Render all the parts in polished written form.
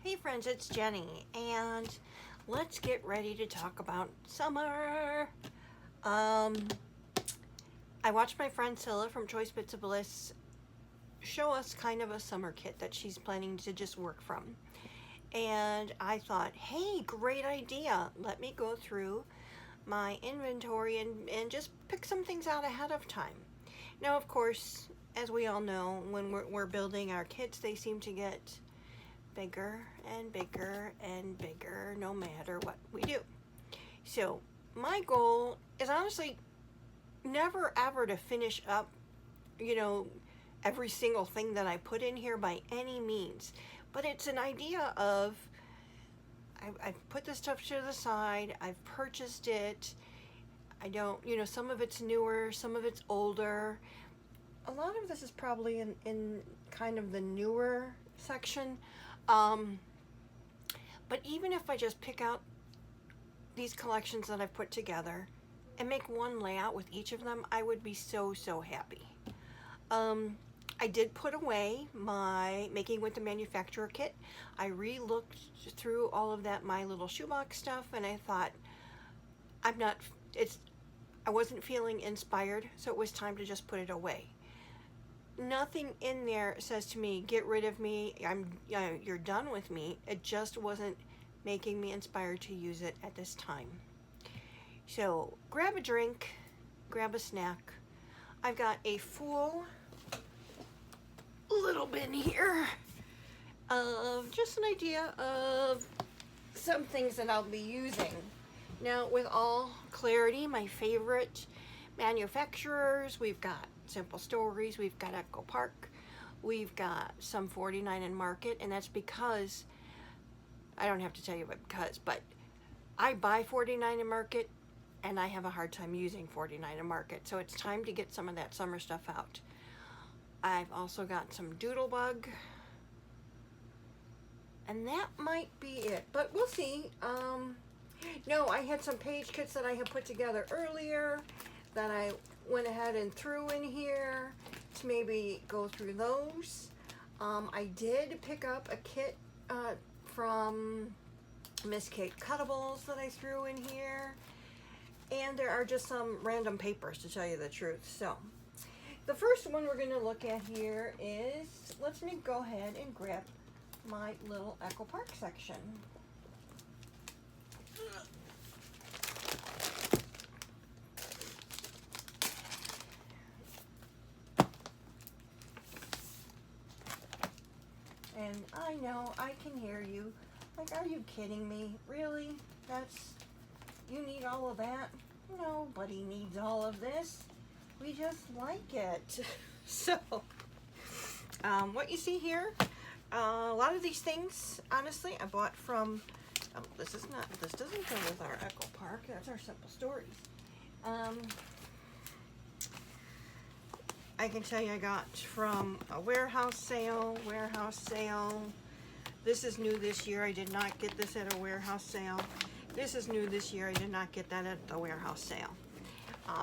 Hey friends, it's Jenny, and let's get ready to talk about summer. I watched my friend Scylla from Choice Bits of Bliss show us kind of a summer kit that she's planning to just work from. And I thought, hey, great idea. Let me go through my inventory and just pick some things out ahead of time. Now, of course, as we all know, when we're building our kits, they seem to get bigger and bigger and bigger no matter what we do. So my goal is honestly never ever to finish up, every single thing that I put in here by any means. But it's an idea of I've put this stuff to the side, I've purchased it, I don't, some of it's newer, some of it's older. A lot of this is probably in kind of the newer section. But even if I just pick out these collections that I've put together and make one layout with each of them, I would be so happy. I did put away my Making with the Manufacturer kit. I re-looked through all of that My Little Shoebox stuff, and I thought I wasn't feeling inspired, so it was time to just put it away. Nothing in there says to me, get rid of me, you're done with me. It just wasn't making me inspired to use it at this time. So grab a drink, grab a snack. I've got a full little bin here of just an idea of some things that I'll be using. Now, with all clarity, my favorite manufacturers, we've got Simple Stories, we've got Echo Park, we've got some 49 in Market, and that's because, I don't have to tell you what because, but I buy 49 in Market and I have a hard time using 49 in Market, so it's time to get some of that summer stuff out. I've also got some Doodlebug, and that might be it, but we'll see. No, I had some page kits that I had put together earlier that I went ahead and threw in here to maybe go through those. I did pick up a kit from Miss Kate Cuttables that I threw in here, and there are just some random papers, to tell you the truth. So the first one we're going to look at here is, let me go ahead and grab my little Echo Park section. And I know, I can hear you. Like, are you kidding me? Really? You need all of that? Nobody needs all of this. We just like it. So, what you see here, a lot of these things, honestly, I bought from, this doesn't go with our Echo Park, that's our Simple Stories. I can tell you I got from a warehouse sale. This is new this year. I did not get this at a warehouse sale. This is new this year. I did not get that at the warehouse sale.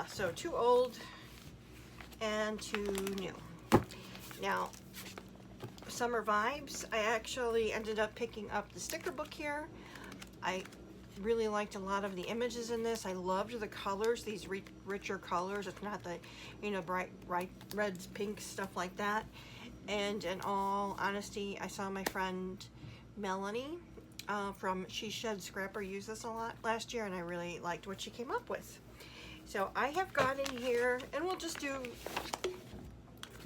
So 2 old and 2 new. Now, Summer Vibes, I actually ended up picking up the sticker book here. I really liked a lot of the images in this. I loved the colors, these richer colors. It's not the, bright reds, pinks, stuff like that. And in all honesty, I saw my friend Melanie from She Shed Scrapper use this a lot last year, and I really liked what she came up with. So I have got in here, and we'll just do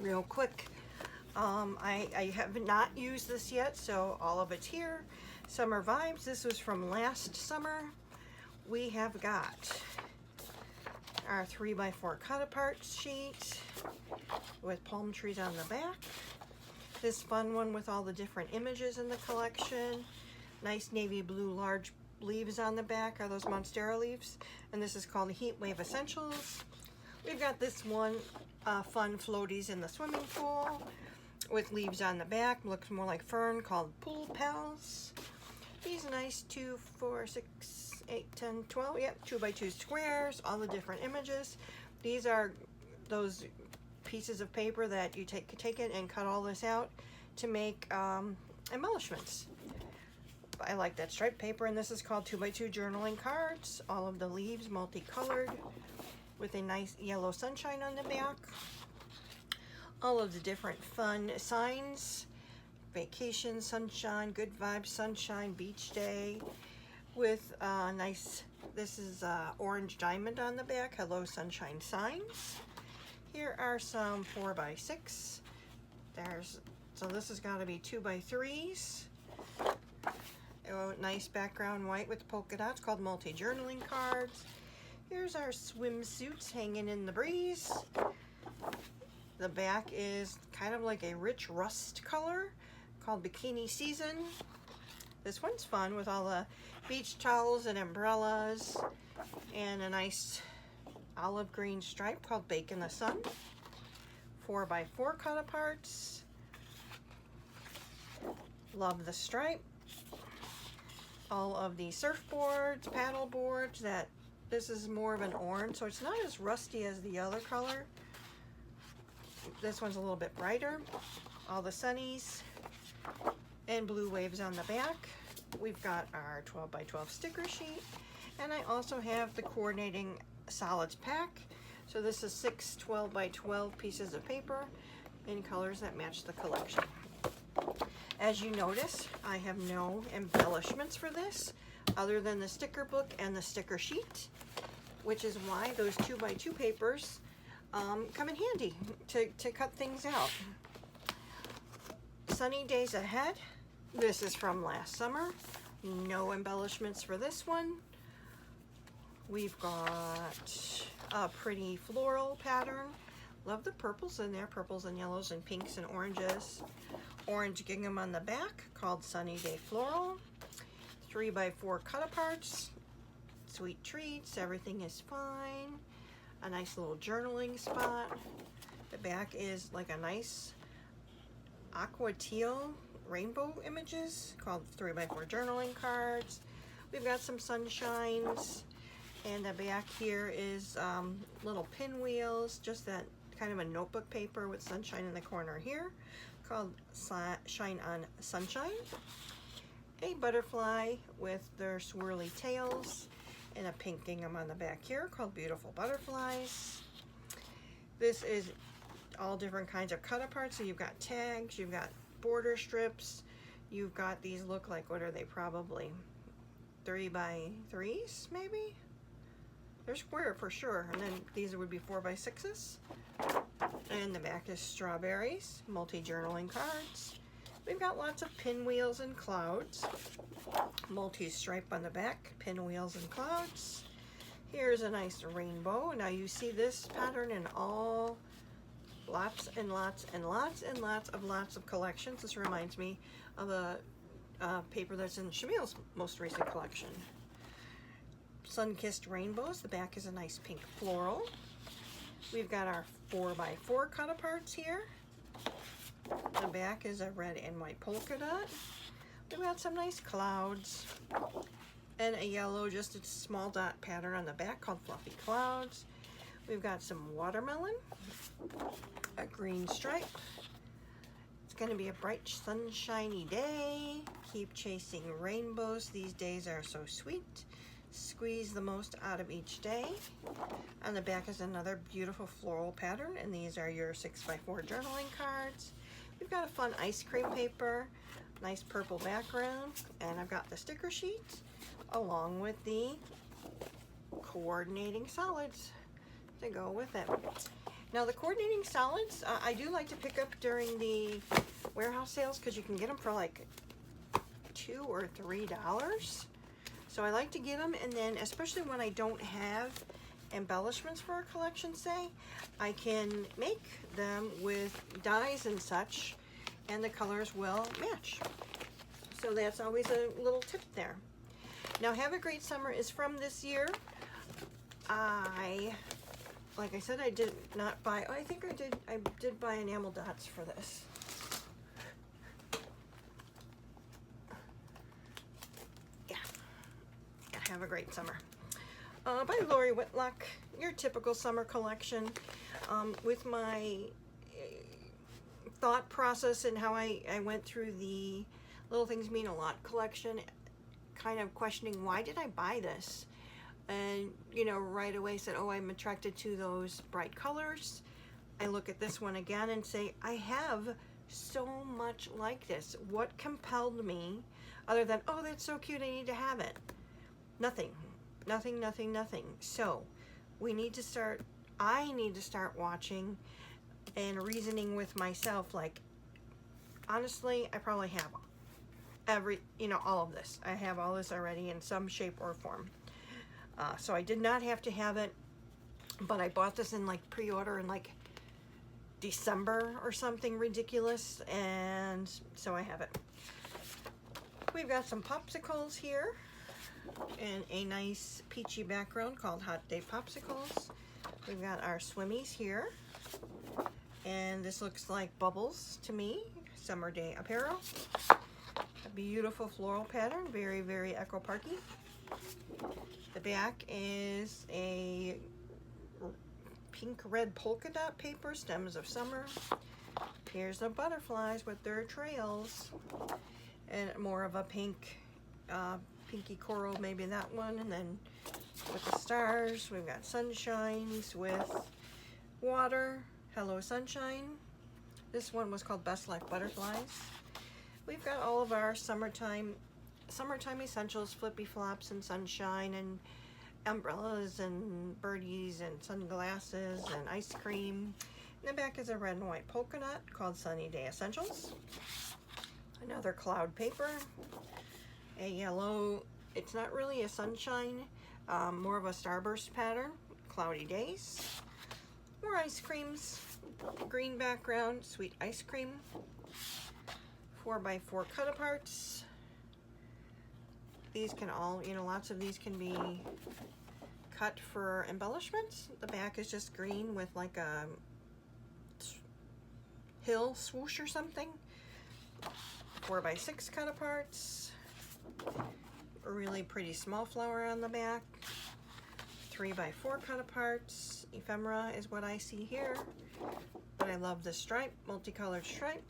real quick. I have not used this yet, so all of it's here. Summer Vibes, this was from last summer. We have got our 3x4 cut apart sheet with palm trees on the back. This fun one with all the different images in the collection. Nice navy blue large leaves on the back are those Monstera leaves, and this is called the Heat Wave Essentials. We've got this one fun floaties in the swimming pool with leaves on the back, looks more like fern, called Pool Pals. These nice 2, 4, 6, 8, 10, 12, yep, 2x2 squares, all the different images. These are those pieces of paper that you take it and cut all this out to make embellishments. I like that striped paper, and this is called 2x2 journaling cards. All of the leaves multicolored with a nice yellow sunshine on the back. All of the different fun signs: vacation, sunshine, good vibes, sunshine, beach day, with nice, this is orange diamond on the back, hello sunshine signs. Here are some 4x6. So this has got to be 2x3s. Oh, nice background white with polka dots, called multi-journaling cards. Here's our swimsuits hanging in the breeze. The back is kind of like a rich rust color, called bikini season. This one's fun with all the beach towels and umbrellas, and a nice olive green stripe called bake in the sun. 4x4 cut aparts. Love the stripe. All of the surfboards, paddle boards, this is more of an orange, so it's not as rusty as the other color. This one's a little bit brighter. All the sunnies and blue waves on the back. We've got our 12x12 sticker sheet, and I also have the coordinating solids pack. So this is 6 12x12 pieces of paper in colors that match the collection. As you notice, I have no embellishments for this other than the sticker book and the sticker sheet, which is why those 2x2 papers come in handy to cut things out. Sunny days ahead. This is from last summer. No embellishments for this one. We've got a pretty floral pattern. Love the purples in there, purples and yellows and pinks and oranges. Orange gingham on the back, called Sunny Day Floral. 3x4 cut aparts. Sweet treats, everything is fine. A nice little journaling spot. The back is like a nice aqua teal rainbow images, called 3x4 journaling cards. We've got some sunshines, and the back here is little pinwheels, just that kind of a notebook paper with sunshine in the corner here, called Shine on Sunshine. A butterfly with their swirly tails, and a pink gingham on the back here, called Beautiful Butterflies. This is all different kinds of cut aparts. So you've got tags, you've got border strips, you've got these, look like, what are they, probably 3x3s maybe? They're square for sure. And then these would be 4x6s. And the back is strawberries, multi-journaling cards. We've got lots of pinwheels and clouds. Multi-stripe on the back, pinwheels and clouds. Here's a nice rainbow. Now you see this pattern in all lots and lots and lots and lots of collections. This reminds me of a paper that's in Shamil's most recent collection. Sun-kissed rainbows. The back is a nice pink floral. We've got our 4x4 cut aparts here. The back is a red and white polka dot. We've got some nice clouds and a yellow, just a small dot pattern on the back called Fluffy Clouds. We've got some watermelon, a green stripe. It's going to be a bright, sunshiny day. Keep chasing rainbows. These days are so sweet. Squeeze the most out of each day. On the back is another beautiful floral pattern, and these are your 6x4 journaling cards. We've got a fun ice cream paper, nice purple background, and I've got the sticker sheet along with the coordinating solids to go with it. Now the coordinating solids, I do like to pick up during the warehouse sales because you can get them for like $2 or $3. So I like to get them, and then especially when I don't have embellishments for a collection, say, I can make them with dyes and such, and the colors will match. So that's always a little tip there. Now Have a Great Summer is from this year. Like I said, I did not buy, I did buy enamel dots for this. Yeah, Have a Great Summer. By Lori Whitlock, your typical summer collection, with my thought process and how I went through the Little Things Mean a Lot collection. kind of questioning, why did I buy this? And, you know, right away said, oh, I'm attracted to those bright colors. I look at this one again and say, I have so much like this. What compelled me other than, oh, that's so cute, I need to have it? Nothing, nothing, nothing, nothing. So we need to start, I need to start watching and reasoning with myself, like, honestly, I probably have all of this. I have all this already in some shape or form. So I did not have to have it, but I bought this in like pre-order in like December or something ridiculous, and so I have it. We've got some popsicles here in a nice peachy background called Hot Day Popsicles. We've got our swimmies here, and this looks like bubbles to me. Summer day apparel. A beautiful floral pattern, very, very eco parky. The back is a pink red polka dot paper, stems of summer. Here's the butterflies with their trails, and more of a pink, pinky coral, maybe that one. And then with the stars, we've got sunshines with water. Hello Sunshine. This one was called Best Like Butterflies. We've got all of our summertime essentials, flippy flops and sunshine and umbrellas and birdies and sunglasses and ice cream. In the back is a red and white polka dot called Sunny Day Essentials. Another cloud paper. A yellow, it's not really a sunshine, more of a starburst pattern, Cloudy Days. More ice creams, green background, sweet ice cream. 4x4 cut aparts. These can all, lots of these can be cut for embellishments. The back is just green with like a hill swoosh or something. 4x6 cut aparts. A really pretty small flower on the back. 3x4 cut aparts. Ephemera is what I see here. But I love the stripe, multicolored stripe.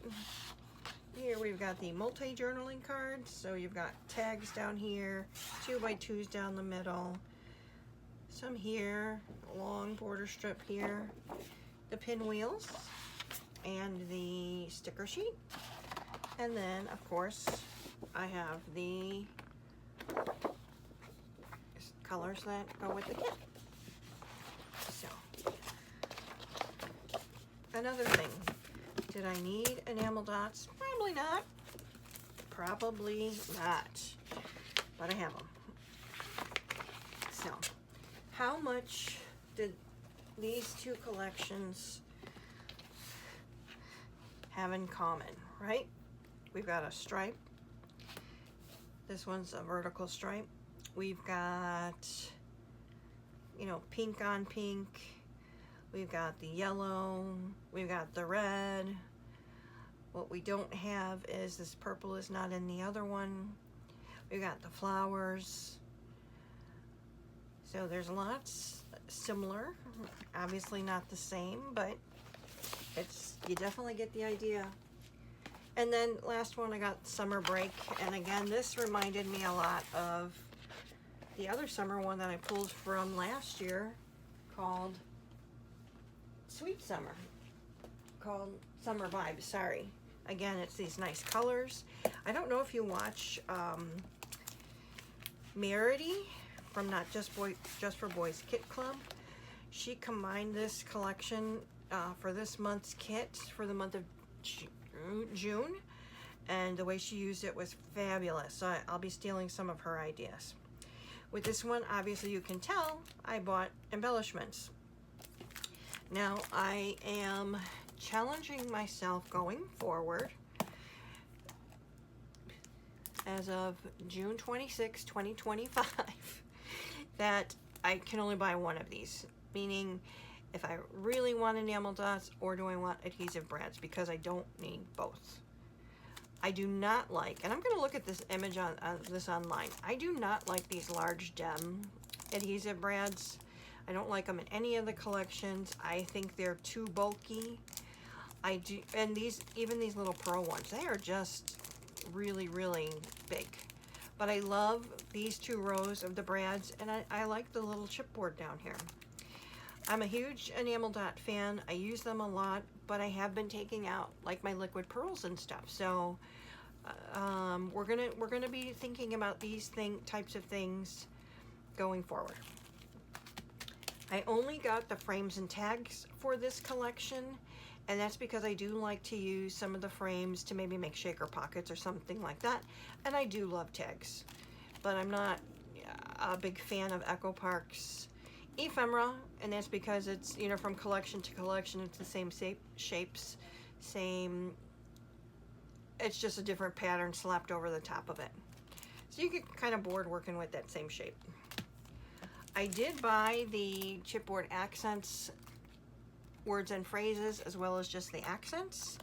Here we've got the multi-journaling cards. So you've got tags down here, 2x2s down the middle, some here, a long border strip here, the pinwheels, and the sticker sheet. And then, of course, I have the colors that go with the kit. So, another thing, did I need enamel dots? Probably not. Probably not. But I have them. So, how much did these two collections have in common, right? We've got a stripe. This one's a vertical stripe. We've got, pink on pink. We've got the yellow. We've got the red. What we don't have is this purple is not in the other one. We've got the flowers. So there's lots similar. Obviously not the same, but you definitely get the idea. And then last one, I got Summer Break. And again, this reminded me a lot of the other summer one that I pulled from last year called Sweet Summer. Called Summer Vibes, sorry. Again, it's these nice colors. I don't know if you watch Merity from Not Just for Boys Kit Club. She combined this collection for this month's kit for the month of June, and the way she used it was fabulous. So I'll be stealing some of her ideas. With this one, obviously you can tell I bought embellishments. Now I am challenging myself going forward as of June 26, 2025 that I can only buy one of these, meaning if I really want enamel dots or do I want adhesive brads, because I don't need both. I do not like, and I'm going to look at this image on this online, I do not like these large gem adhesive brads. I don't like them in any of the collections. I think they're too bulky. I do, and even these little pearl ones, they are just really, really big. But I love these 2 rows of the brads, and I like the little chipboard down here. I'm a huge enamel dot fan. I use them a lot, but I have been taking out like my liquid pearls and stuff. So we're gonna be thinking about these types of things going forward. I only got the frames and tags for this collection, and that's because I do like to use some of the frames to maybe make shaker pockets or something like that. And I do love tags, but I'm not a big fan of Echo Park's ephemera, and that's because it's, you know, from collection to collection, it's the same shapes, same, it's just a different pattern slapped over the top of it. So you get kind of bored working with that same shape. I did buy the chipboard accents, words and phrases, as well as just the accents.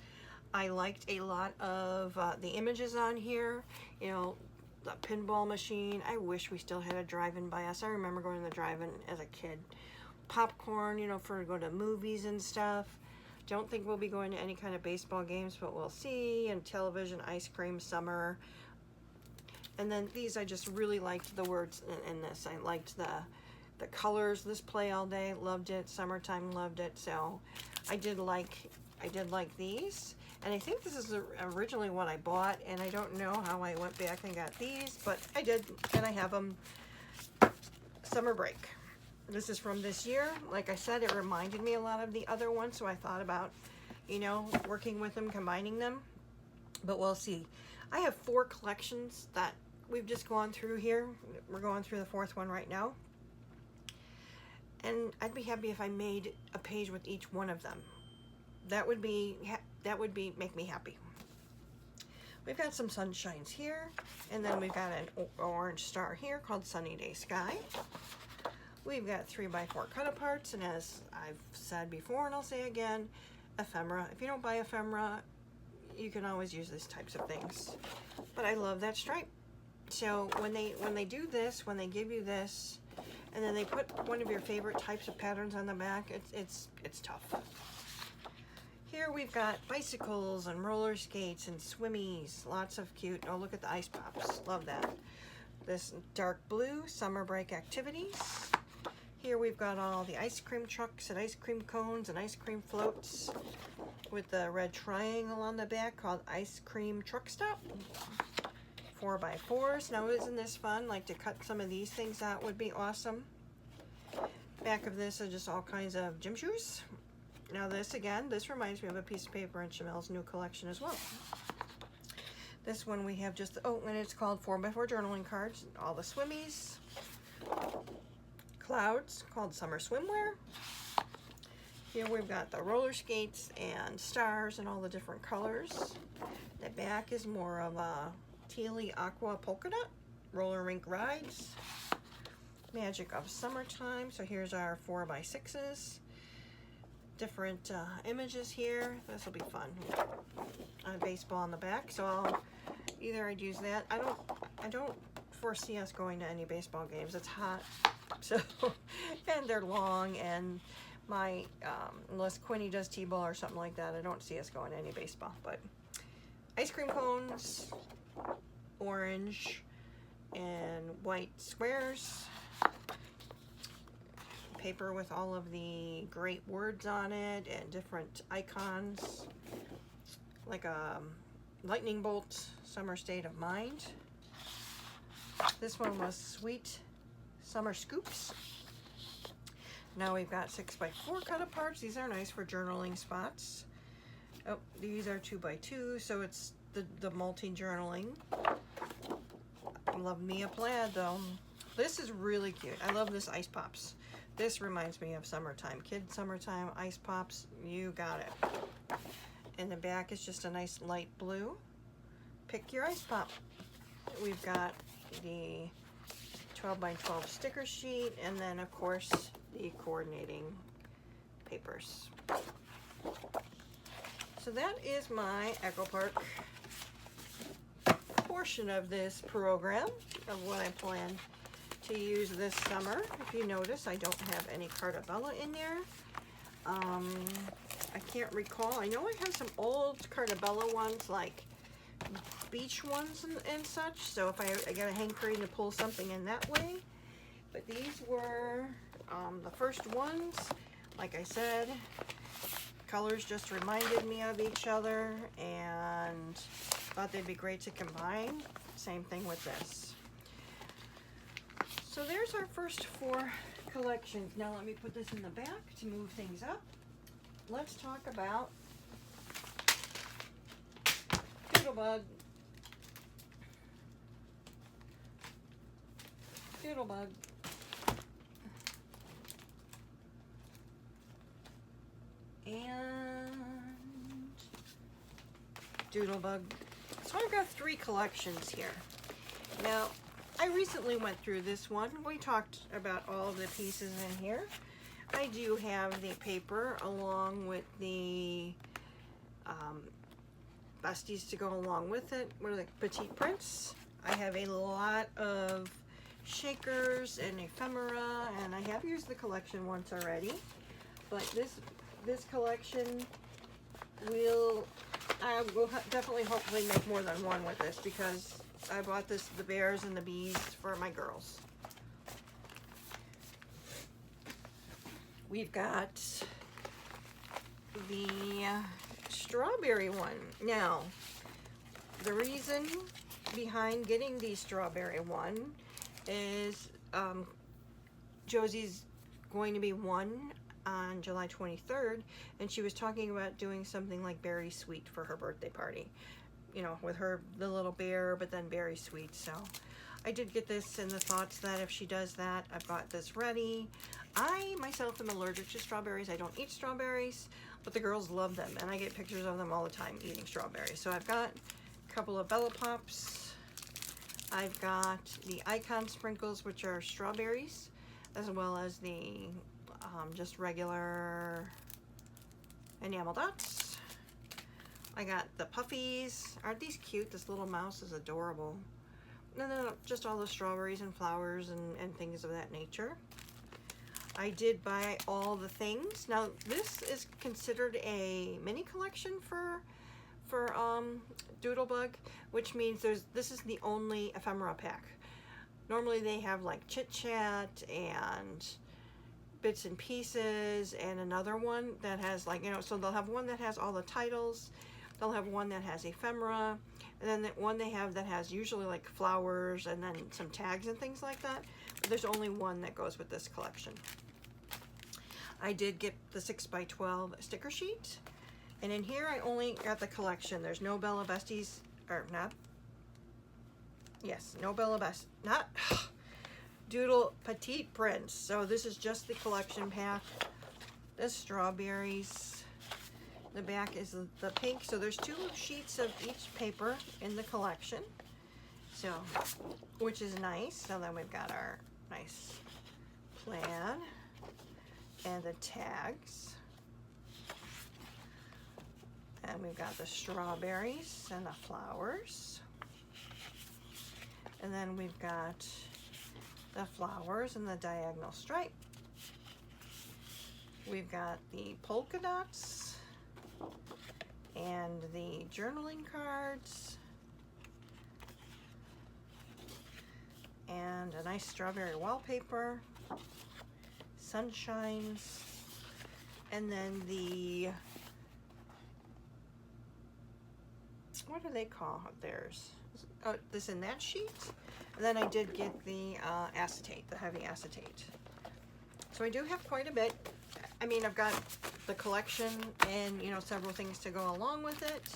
I liked a lot of the images on here. You know, the pinball machine. I wish we still had a drive-in by us. I remember going to the drive-in as a kid. Popcorn, you know, for going to movies and stuff. Don't think we'll be going to any kind of baseball games, but we'll see. And television, ice cream, summer. And then these, I just really liked the words in this. I liked the colors. This Play All Day, loved it. Summertime, loved it. So I did like these. And I think this is originally what I bought, and I don't know how I went back and got these, but I did, and I have them. Summer Break. This is from this year. Like I said, it reminded me a lot of the other ones, so I thought about, you know, working with them, combining them, but we'll see. I have 4 collections that we've just gone through here. We're going through the 4th one right now. And I'd be happy if I made a page with each one of them. That would make me happy. We've got some sunshines here, and then we've got an orange star here called Sunny Day Sky. We've got 3x4 cut aparts, and as I've said before and I'll say again, ephemera. If you don't buy ephemera, you can always use these types of things. But I love that stripe. So when they do this, when they give you this, and then they put one of your favorite types of patterns on the back, it's tough. Here we've got bicycles and roller skates and swimmies, lots of cute, oh look at the ice pops, love that. This dark blue, summer break activities. Here we've got all the ice cream trucks and ice cream cones and ice cream floats with the red triangle on the back called Ice Cream Truck Stop. 4x4s, now isn't this fun? Like to cut some of these things out would be awesome. Back of this are just all kinds of gym shoes. Now this again, this reminds me of a piece of paper in Chamel's new collection as well. This one we have just, oh, and it's called 4x4 journaling cards. All the swimmies. Clouds called Summer Swimwear. Here we've got the roller skates and stars and all the different colors. The back is more of a tealy aqua polka dot. Roller rink rides. Magic of summertime. So here's our 4x6s. Different images here. This will be fun. Baseball on the back. So I'd use that. I don't foresee us going to any baseball games. It's hot. So, and they're long, and my unless Quinny does t-ball or something like that, I don't see us going to any baseball. But ice cream cones, orange and white squares. Paper with all of the great words on it and different icons, like a lightning bolt, summer state of mind. This one was sweet summer scoops. Now we've got 6x4 cut aparts. These are nice for journaling spots. Oh, these are 2x2, so it's the multi-journaling. I love me a plaid though. This is really cute. I love this ice pops. This reminds me of summertime. Kid summertime ice pops, you got it. And the back is just a nice light blue. Pick your ice pop. We've got the 12x12 sticker sheet, and then of course the coordinating papers. So that is my Echo Park portion of this program of what I plan to use this summer. If you notice, I don't have any Cartabella in there. I can't recall. I know I have some old Cartabella ones, like beach ones and such, so if I got a hankering to pull something in that way. But these were the first ones. Like I said, colors just reminded me of each other and thought they'd be great to combine. Same thing with this. So there's our first 4 collections. Now let me put this in the back to move things up. Let's talk about Doodlebug. Doodlebug. And Doodlebug. So I've got 3 collections here. Now, I recently went through this one. We talked about all of the pieces in here. I do have the paper along with the busties to go along with it. What are the petite prints? I have a lot of shakers and ephemera, and I have used the collection once already. But this collection I will definitely hopefully make more than one with this, because I bought the bears and the bees for my girls. We've got the strawberry one. Now, the reason behind getting the strawberry one is Josie's going to be 1 on July 23rd, and she was talking about doing something like berry sweet for her birthday party. You know, with the little bear, but then berry sweet. So I did get this in the thoughts that if she does that, I've got this ready. I myself am allergic to strawberries. I don't eat strawberries, but the girls love them, and I get pictures of them all the time eating strawberries. So I've got a couple of Bella Pops. I've got the Icon Sprinkles, which are strawberries, as well as the just regular enamel dots. I got the Puffies. Aren't these cute? This little mouse is adorable. No, just all the strawberries and flowers and things of that nature. I did buy all the things. Now, this is considered a mini collection for Doodlebug, which means this is the only ephemera pack. Normally they have like Chit Chat and Bits and Pieces and another one that has, like, you know, so they'll have one that has all the titles, they'll have one that has ephemera, and then the one they have that has usually like flowers and then some tags and things like that. But there's only one that goes with this collection. I did get the 6x12 sticker sheet, and in here I only got the collection. There's no Bella Besties, or not, yes, no Bella Besties, not Doodle Petite Prints. So this is just the collection pack. The strawberries. The back is the pink. So there's 2 sheets of each paper in the collection. So, which is nice. So then we've got our nice plan and the tags. And we've got the strawberries and the flowers. And then we've got the flowers and the diagonal stripe. We've got the polka dots and the journaling cards and a nice strawberry wallpaper, sunshines, and then the, what do they call theirs? Oh, this in that sheet. And then I did get the acetate, the heavy acetate. So I do have quite a bit. I mean, I've got the collection and, you know, several things to go along with it.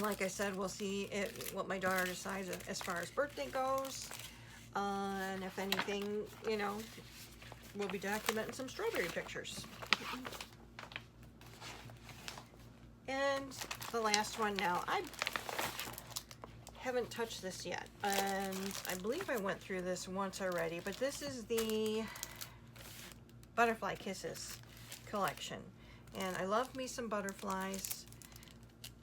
Like I said, we'll see what my daughter decides as far as birthday goes. And if anything, you know, we'll be documenting some strawberry pictures. And the last one now, I haven't touched this yet, and I believe I went through this once already, but this is the Butterfly Kisses collection, and I love me some butterflies.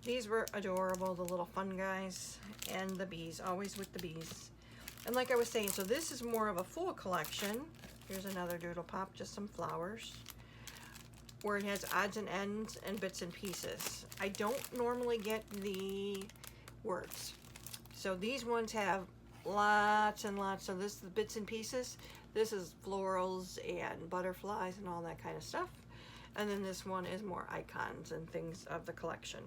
These were adorable, the little fun guys, and the bees, always with the bees. And like I was saying, so this is more of a full collection. Here's another Doodle Pop, just some flowers, where it has odds and ends and bits and pieces. I don't normally get the words. So these ones have lots and lots. So this is the bits and pieces. This is florals and butterflies and all that kind of stuff. And then this one is more icons and things of the collection.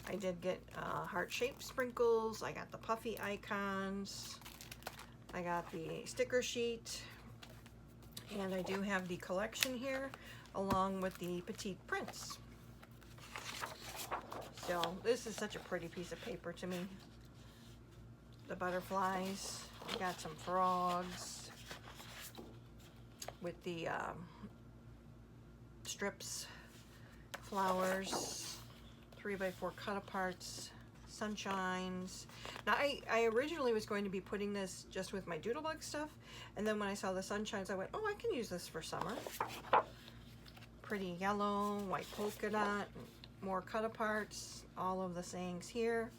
I did get heart-shaped sprinkles. I got the puffy icons. I got the sticker sheet. And I do have the collection here along with the petite prints. So this is such a pretty piece of paper to me. The butterflies. We got some frogs with the strips, flowers, 3x4 cut-aparts, sunshines. Now, I originally was going to be putting this just with my Doodlebug stuff, and then when I saw the sunshines, I went, oh, I can use this for summer. Pretty yellow, white polka dot, more cut-aparts, all of the sayings here.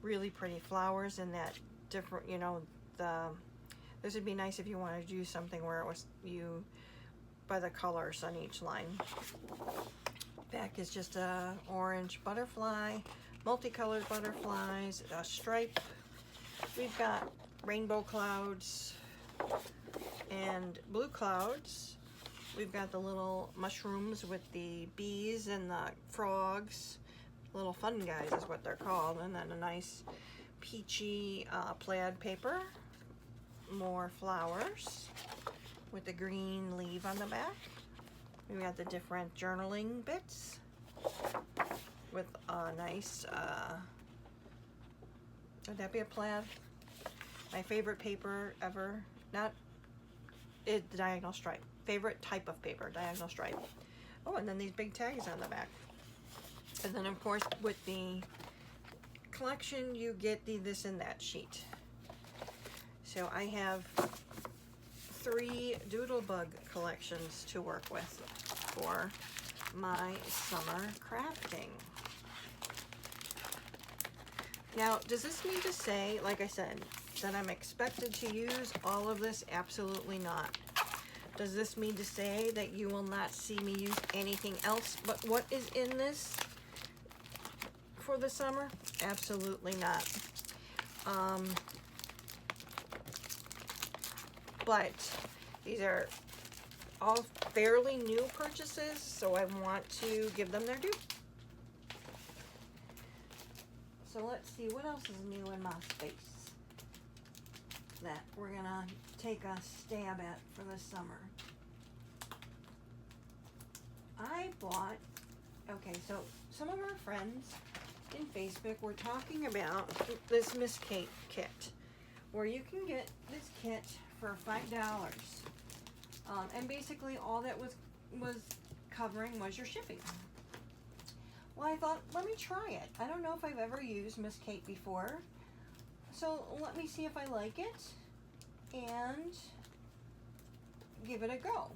Really pretty flowers in that different, you know, this would be nice if you wanted to do something where it was by the colors on each line. Back is just a orange butterfly, multicolored butterflies, a stripe. We've got rainbow clouds and blue clouds. We've got the little mushrooms with the bees and the frogs. Little fun guys is what they're called. And then a nice peachy plaid paper. More flowers with the green leaf on the back. We've got the different journaling bits with a nice, would that be a plaid? My favorite paper ever, not it, the diagonal stripe. Favorite type of paper, diagonal stripe. Oh, and then these big tags on the back. And then of course with the collection you get the this and that sheet. So I have 3 Doodlebug collections to work with for my summer crafting. Now, does this mean to say, like I said, that I'm expected to use all of this? Absolutely not. Does this mean to say that you will not see me use anything else but what is in this for the summer? Absolutely not. But these are all fairly new purchases, so I want to give them their due. So let's see, what else is new in my space that we're gonna take a stab at for the summer. I bought, okay, so some of our friends in Facebook were talking about this Miss Kate kit, where you can get this kit for $5. And basically all that was covering was your shipping. Well, I thought, let me try it. I don't know if I've ever used Miss Kate before, so let me see if I like it and give it a go.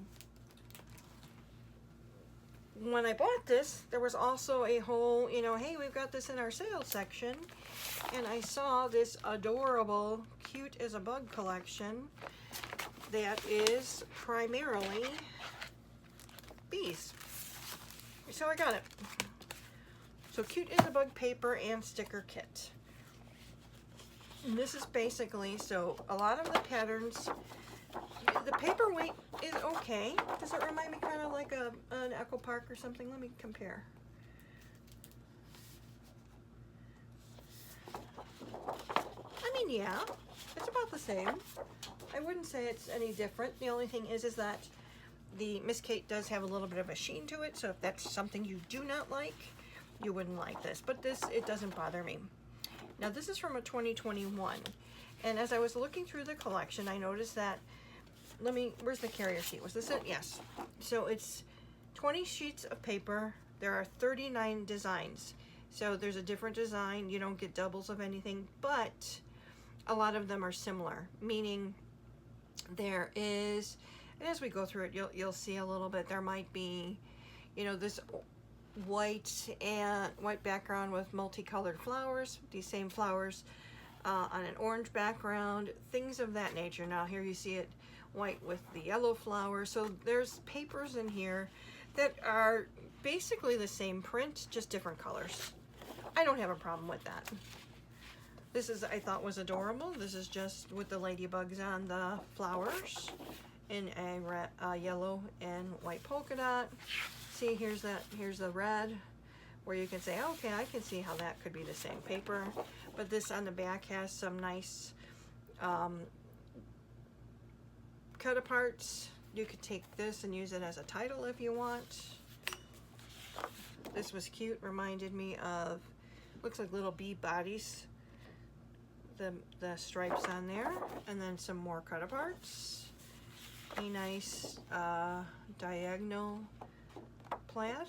When I bought this, there was also a whole, you know, hey, we've got this in our sales section, and I saw this adorable Cute as a Bug collection that is primarily bees. So I got it. So Cute as a Bug paper and sticker kit. And this is basically, so a lot of the patterns, the paper weight is okay. Does it remind me kind of like an Echo Park or something? Let me compare. I mean, yeah, it's about the same. I wouldn't say it's any different. The only thing is that the Miss Kate does have a little bit of a sheen to it, so if that's something you do not like, you wouldn't like this. But this, it doesn't bother me. Now this is from a 2021, and as I was looking through the collection, I noticed that, where's the carrier sheet? Was this it? Yes. So it's 20 sheets of paper. There are 39 designs. So there's a different design. You don't get doubles of anything, but a lot of them are similar, meaning there is, and as we go through it, you'll see a little bit, there might be, you know, this white background with multicolored flowers, these same flowers on an orange background, things of that nature. Now here you see it white with the yellow flowers. So there's papers in here that are basically the same print, just different colors. I don't have a problem with that. This is, I thought, was adorable. This is just with the ladybugs on the flowers in a red, yellow and white polka dot. See, here's the red, where you can say, okay, I can see how that could be the same paper. But this on the back has some nice cut aparts. You could take this and use it as a title if you want. This was cute, reminded me of, looks like little bee bodies. The stripes on there, and then some more cut aparts. A nice diagonal plaid.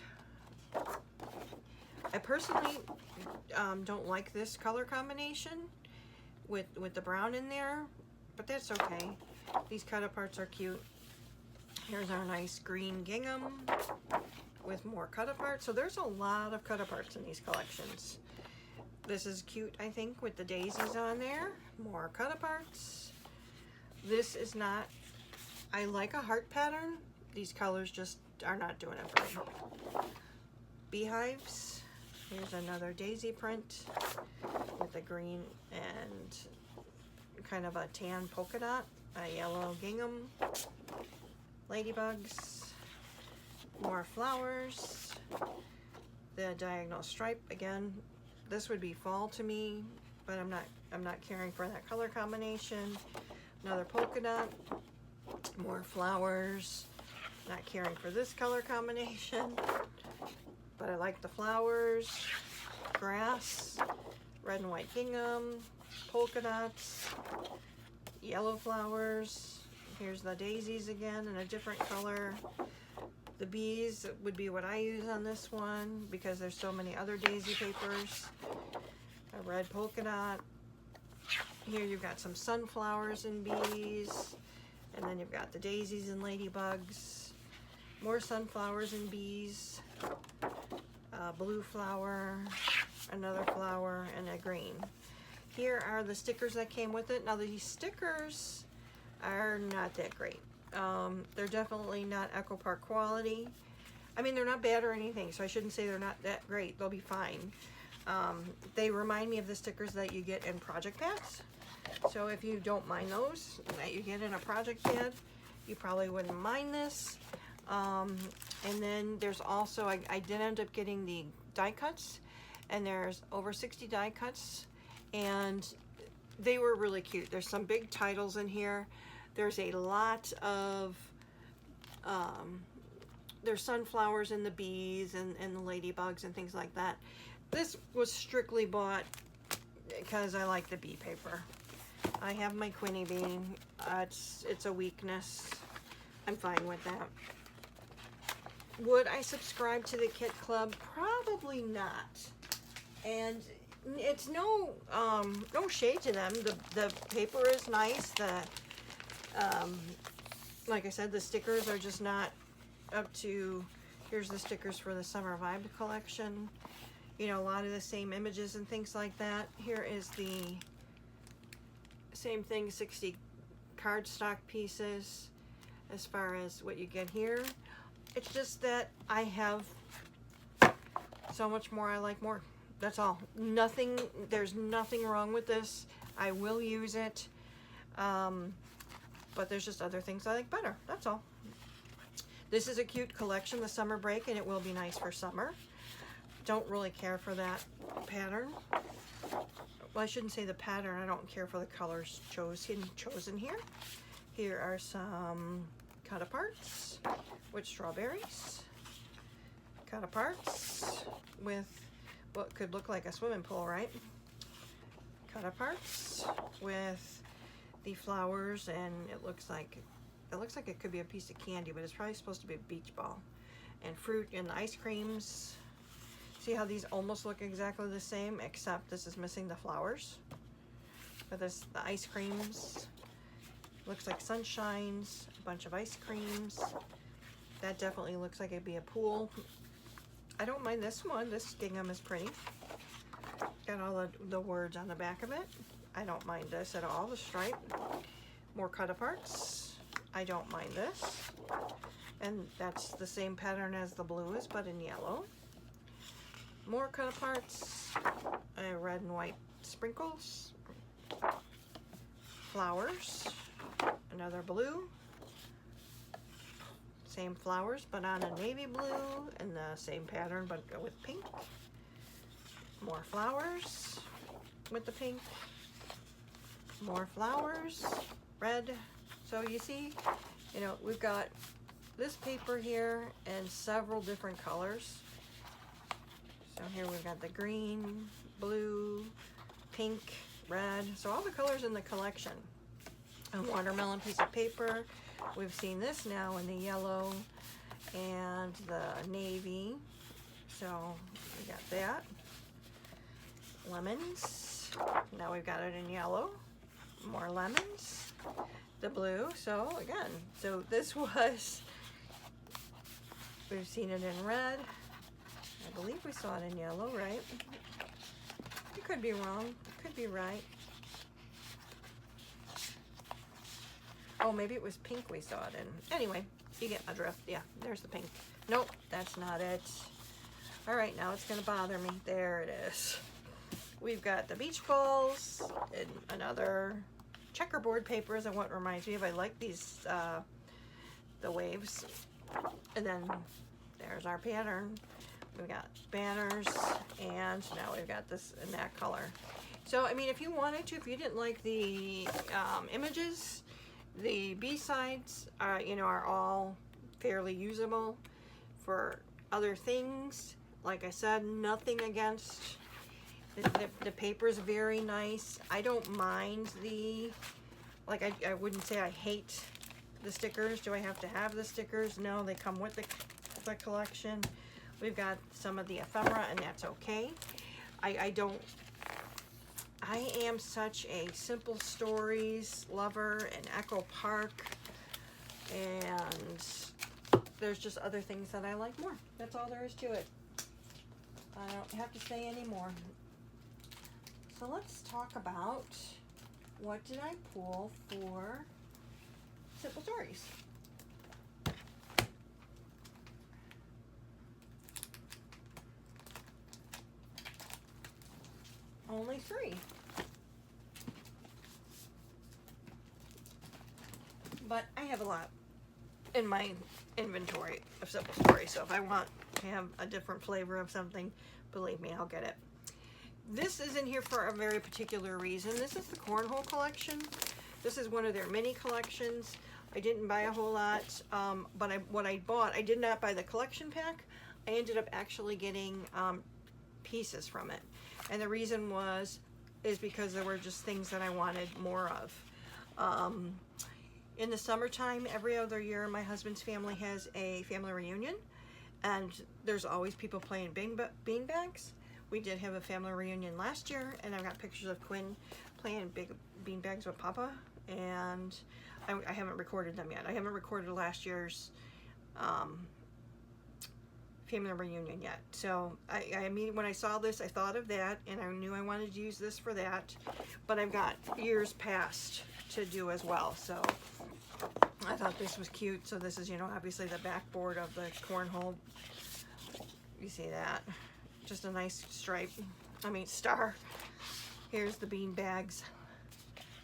I personally don't like this color combination with the brown in there, but that's okay. These cut aparts are cute. Here's our nice green gingham with more cut aparts. So there's a lot of cut aparts in these collections. This is cute, I think, with the daisies on there. More cut aparts. This is not, I like a heart pattern. These colors just are not doing it for me. Beehives. Here's another daisy print with a green and kind of a tan polka dot. A yellow gingham. Ladybugs. More flowers. The diagonal stripe again. This would be fall to me, but I'm not caring for that color combination. Another polka dot, more flowers. Not caring for this color combination, but I like the flowers. Grass, red and white gingham, polka dots, yellow flowers. Here's the daisies again in a different color. The bees would be what I use on this one because there's so many other daisy papers. A red polka dot. Here you've got some sunflowers and bees. And then you've got the daisies and ladybugs. More sunflowers and bees. Blue flower, another flower, and a green. Here are the stickers that came with it. Now these stickers are not that great. They're definitely not Echo Park quality. I mean, they're not bad or anything, so I shouldn't say they're not that great. They'll be fine. They remind me of the stickers that you get in project pads. So if you don't mind those that you get in a project pad, you probably wouldn't mind this. And then there's also, I did end up getting the die cuts, and there's over 60 die cuts, and they were really cute. There's some big titles in here. There's a lot of, there's sunflowers and the bees and the ladybugs and things like that. This was strictly bought because I like the bee paper. I have my Quinny bee. It's a weakness. I'm fine with that. Would I subscribe to the Kit Club? Probably not. And it's no shade to them. The paper is nice. Like I said, the stickers are just not up to, here's the stickers for the Summer Vibe collection. You know, a lot of the same images and things like that. Here is the same thing, 60 cardstock pieces as far as what you get here. It's just that I have so much more I like more. That's all. Nothing, there's nothing wrong with this. I will use it. But there's just other things I like better. That's all. This is a cute collection, the summer break, and it will be nice for summer. Don't really care for that pattern. Well, I shouldn't say the pattern. I don't care for the colors chosen here. Here are some cut aparts with strawberries. Cut aparts with what could look like a swimming pool, right? Cut aparts with the flowers, and it looks like it could be a piece of candy, but it's probably supposed to be a beach ball. And fruit and ice creams. See how these almost look exactly the same, except this is missing the flowers. But the ice creams. Looks like sunshines, a bunch of ice creams. That definitely looks like it'd be a pool. I don't mind this one. This gingham is pretty. Got all the words on the back of it. I don't mind this at all, the stripe. More cut aparts. I don't mind this. And that's the same pattern as the blue is, but in yellow. more cut aparts, red and white sprinkles, flowers, another blue, same flowers but on a navy blue, and the same pattern but with pink, more flowers with the pink, more flowers, red. So you see, you know, we've got this paper here in several different colors. So here we've got the green, blue, pink, red, so all the colors in the collection. A watermelon piece of paper. We've seen this now in the yellow and the navy. So we got that. Lemons. Now we've got it in yellow. More lemons. The blue. So again, so this was, we've seen it in red. I believe we saw it in yellow, right? You could be wrong. Could be right. Oh, maybe it was pink we saw it in. Anyway, you get my drift. Yeah, there's the pink. Nope, that's not it. All right, now it's gonna bother me. There it is. We've got the beach balls and another checkerboard paper is what reminds me of. I like these, the waves. And then there's our pattern. We've got banners, and now we've got this in that color. So, I mean, if you wanted to, if you didn't like the images, the B-sides are, you know, are all fairly usable for other things. Like I said, nothing against the paper's very nice. I don't mind the, like, I wouldn't say I hate the stickers. Do I have to have the stickers? No, they come with the collection. We've got some of the ephemera, and that's okay. I am such a simple stories lover and Echo Park, and there's just other things that I like more. That's all there is to it. I don't have to say any more. So let's talk about what did I pull for Simple Stories. Only 3. But I have a lot in my inventory of Simple Stories, so if I want to have a different flavor of something, believe me, I'll get it. This is in here for a very particular reason. This is the Cornhole collection. This is one of their mini collections. I didn't buy a whole lot, but what I bought, I did not buy the collection pack. I ended up actually getting pieces from it. And the reason is because there were just things that I wanted more of. In the summertime, every other year, my husband's family has a family reunion, and there's always people playing beanbags. We did have a family reunion last year, and I've got pictures of Quinn playing big beanbags with Papa, and I haven't recorded them yet. I haven't recorded last year's family reunion yet. So I mean, when I saw this, I thought of that, and I knew I wanted to use this for that, but I've got years past to do as well. So I thought this was cute. So this is, you know, obviously the backboard of the cornhole. You see that? Just a nice stripe. I mean, star. Here's the bean bags.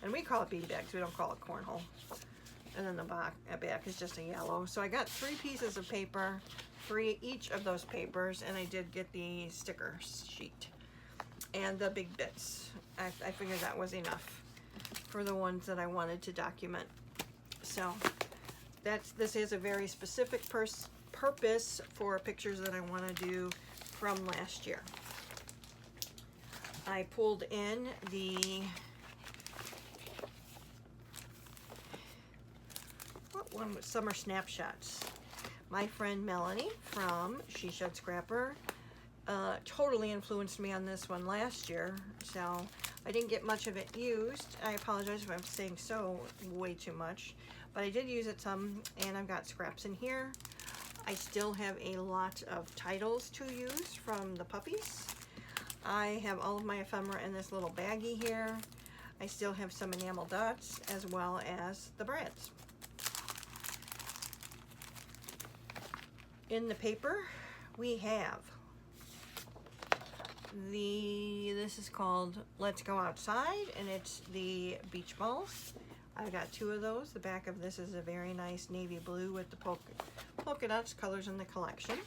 And we call it bean bags. We don't call it cornhole. And then the back is just a yellow. So I got 3 pieces of paper, 3 each of those papers, and I did get the sticker sheet and the big bits. I figured that was enough for the ones that I wanted to document. So this is a very specific purpose for pictures that I want to do from last year. I pulled in the one with Summer Snapshots. My friend Melanie from She Shed Scrapper totally influenced me on this one last year, so I didn't get much of it used. I apologize if I'm saying so way too much, but I did use it some, and I've got scraps in here. I still have a lot of titles to use from the puppies. I have all of my ephemera in this little baggie here. I still have some enamel dots as well as the brads. In the paper, we have this is called Let's Go Outside, and it's the beach balls. I've got 2 of those. The back of this is a very nice navy blue with the polka dots, colors in the collection.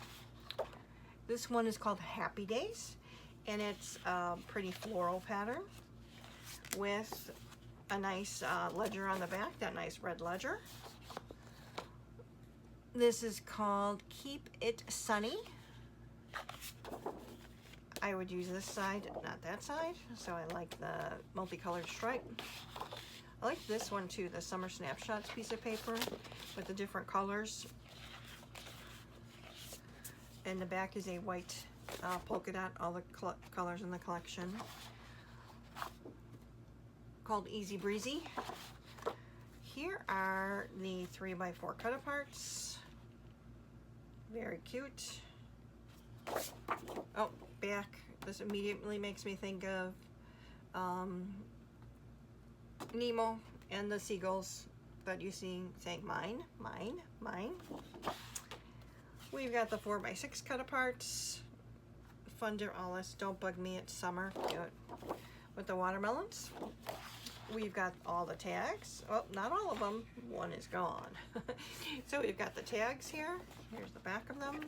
This one is called Happy Days, and it's a pretty floral pattern with a nice ledger on the back, that nice red ledger. This is called Keep It Sunny. I would use this side, not that side, so I like the multicolored stripe. I like this one too, the Summer Snapshots piece of paper with the different colors. And the back is a white polka dot, all the colors in the collection. Called Easy Breezy. Here are the 3x4 cut-aparts. Very cute. Oh, back. This immediately makes me think of Nemo and the seagulls that you see saying mine, mine, mine. We've got the 4x6 cut-aparts. Fun to all this. Don't bug me, it's summer. Good. With the watermelons. We've got all the tags. Oh, not all of them. One is gone. So we've got the tags here. Here's the back of them.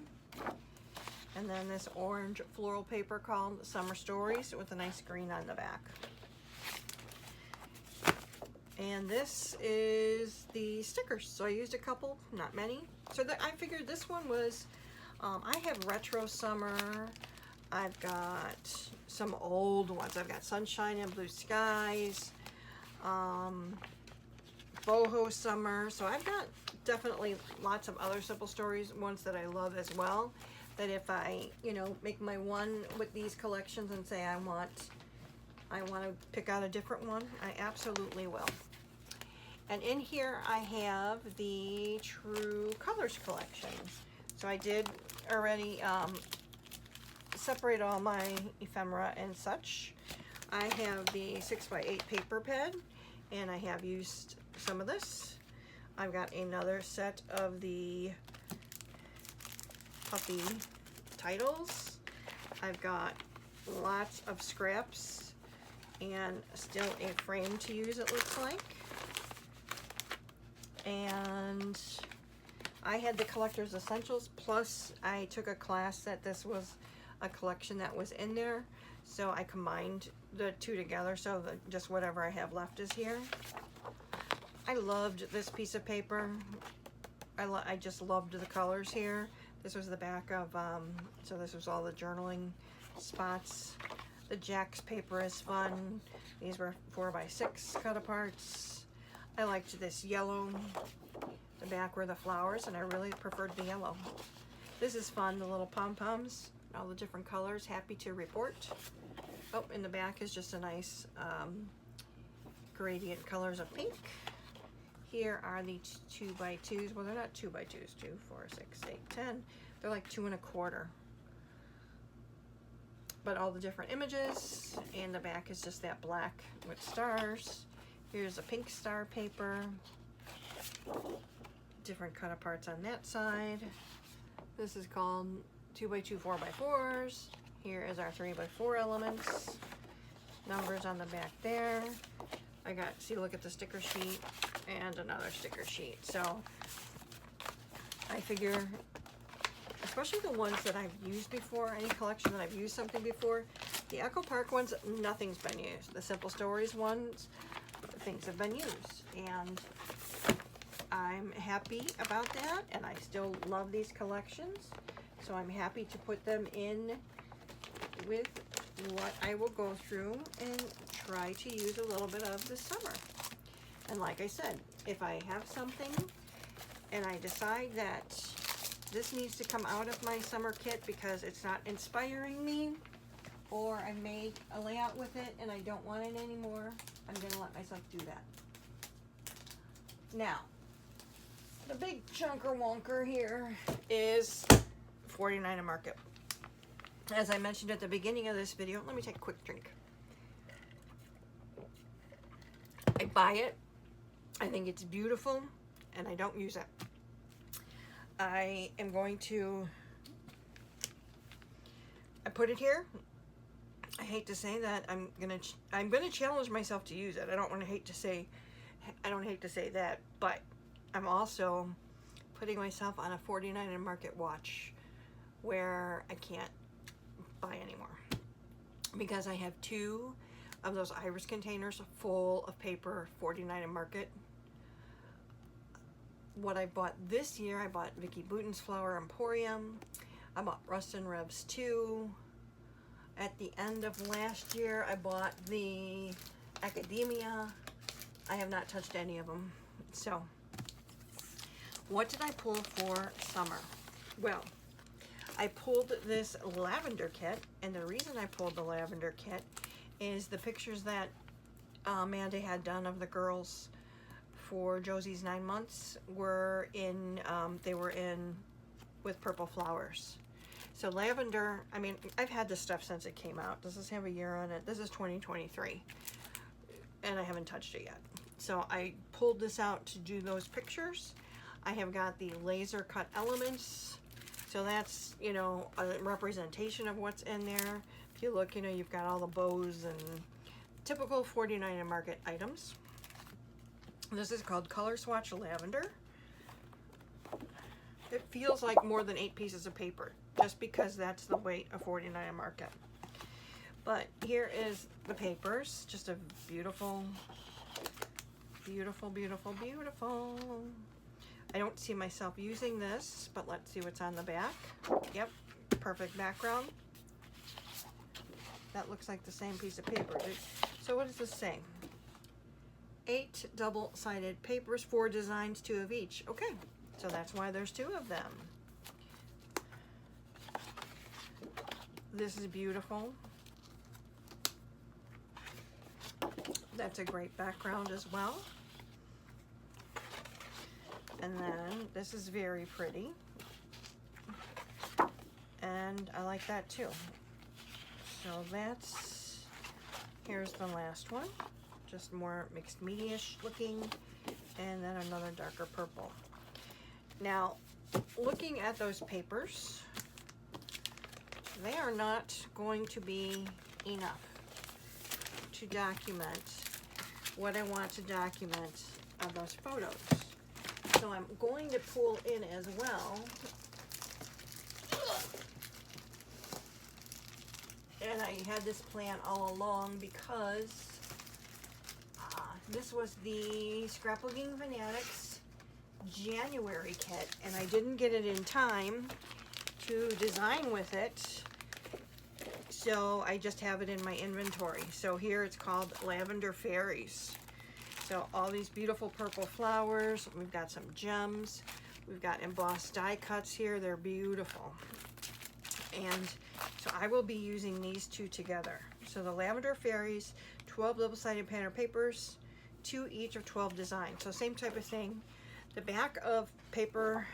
And then this orange floral paper called Summer Stories with a nice green on the back. And this is the stickers. So I used a couple, not many. So I figured this one was, I have Retro Summer. I've got some old ones. I've got Sunshine and Blue Skies. Boho Summer. So I've got definitely lots of other Simple Stories, ones that I love as well. That if I, you know, make my one with these collections and say I want to pick out a different one, I absolutely will. And in here I have the True Colors collection. So I did already separate all my ephemera and such. I have the 6x8 paper pad, and I have used some of this. I've got another set of the puppy titles. I've got lots of scraps and still a frame to use, it looks like. And I had the Collector's Essentials, plus I took a class that this was a collection that was in there, so I combined the two together, so that just whatever I have left is here. I loved this piece of paper. I just loved the colors here. This was the back of, so this was all the journaling spots. The Jack's paper is fun. These were 4x6 cut-aparts. I liked this yellow. The back were the flowers, and I really preferred the yellow. This is fun, the little pom-poms, all the different colors. Happy to report. Oh, in the back is just a nice gradient colors of pink. Here are the 2x2s. Well, they're not 2x2s. 2, 4, 6, 8, 10. They're like 2 1/4. But all the different images, and the back is just that black with stars. Here's a pink star paper. Different cut-aparts on that side. This is called 2x2 4x4s. Here is our 3x4 elements. Numbers on the back there. I got, see, look at the sticker sheet and another sticker sheet. So I figure, especially the ones that I've used before, any collection that I've used something before, the Echo Park ones, nothing's been used. The Simple Stories ones, things have been used. And I'm happy about that, and I still love these collections. So I'm happy to put them in with what I will go through and try to use a little bit of this summer. And like I said, if I have something and I decide that this needs to come out of my summer kit because it's not inspiring me, or I made a layout with it and I don't want it anymore, I'm gonna let myself do that. Now, the big chunker wonker here is $49 a Market. As I mentioned at the beginning of this video, let me take a quick drink. I buy it, I think it's beautiful, and I don't use it. I am going to, I put it here hate to say that. I'm gonna challenge myself to use it. I don't hate to say that, but I'm also putting myself on a 49 and Market watch where I can't buy anymore because I have 2 of those iris containers full of paper 49 and Market. What I bought this year, I bought Vicky Bouton's Flower Emporium. I bought Rustin Revs 2. At the end of last year, I bought the Academia. I have not touched any of them. So, what did I pull for summer? Well, I pulled this lavender kit, and the reason I pulled the lavender kit is the pictures that Amanda had done of the girls for Josie's 9 months were in, they were in with purple flowers. So lavender, I mean, I've had this stuff since it came out. Does this have a year on it? This is 2023, and I haven't touched it yet. So I pulled this out to do those pictures. I have got the laser cut elements. So that's, you know, a representation of what's in there. If you look, you know, you've got all the bows and typical 49 and Market items. This is called Color Swatch Lavender. It feels like more than 8 pieces of paper, just because that's the weight of 49 and Market. But here is the papers. Just a beautiful, beautiful, beautiful, beautiful. I don't see myself using this, but let's see what's on the back. Yep, perfect background. That looks like the same piece of paper. So what does this say? 8 double-sided papers, 4 designs, 2 of each. Okay, so that's why there's 2 of them. This is beautiful. That's a great background as well. And then this is very pretty. And I like that too. So that's, here's the last one. Just more mixed media-ish looking. And then another darker purple. Now, looking at those papers, they are not going to be enough to document what I want to document of those photos. So I'm going to pull in as well. And I had this plan all along because this was the Scrapbooking Fanatics January kit, and I didn't get it in time to design with it, so I just have it in my inventory. So here it's called Lavender Fairies. So all these beautiful purple flowers. We've got some gems. We've got embossed die cuts here. They're beautiful. And so I will be using these 2 together. So the Lavender Fairies, 12 double-sided pattern papers, 2 each of 12 designs. So same type of thing. The back of Paper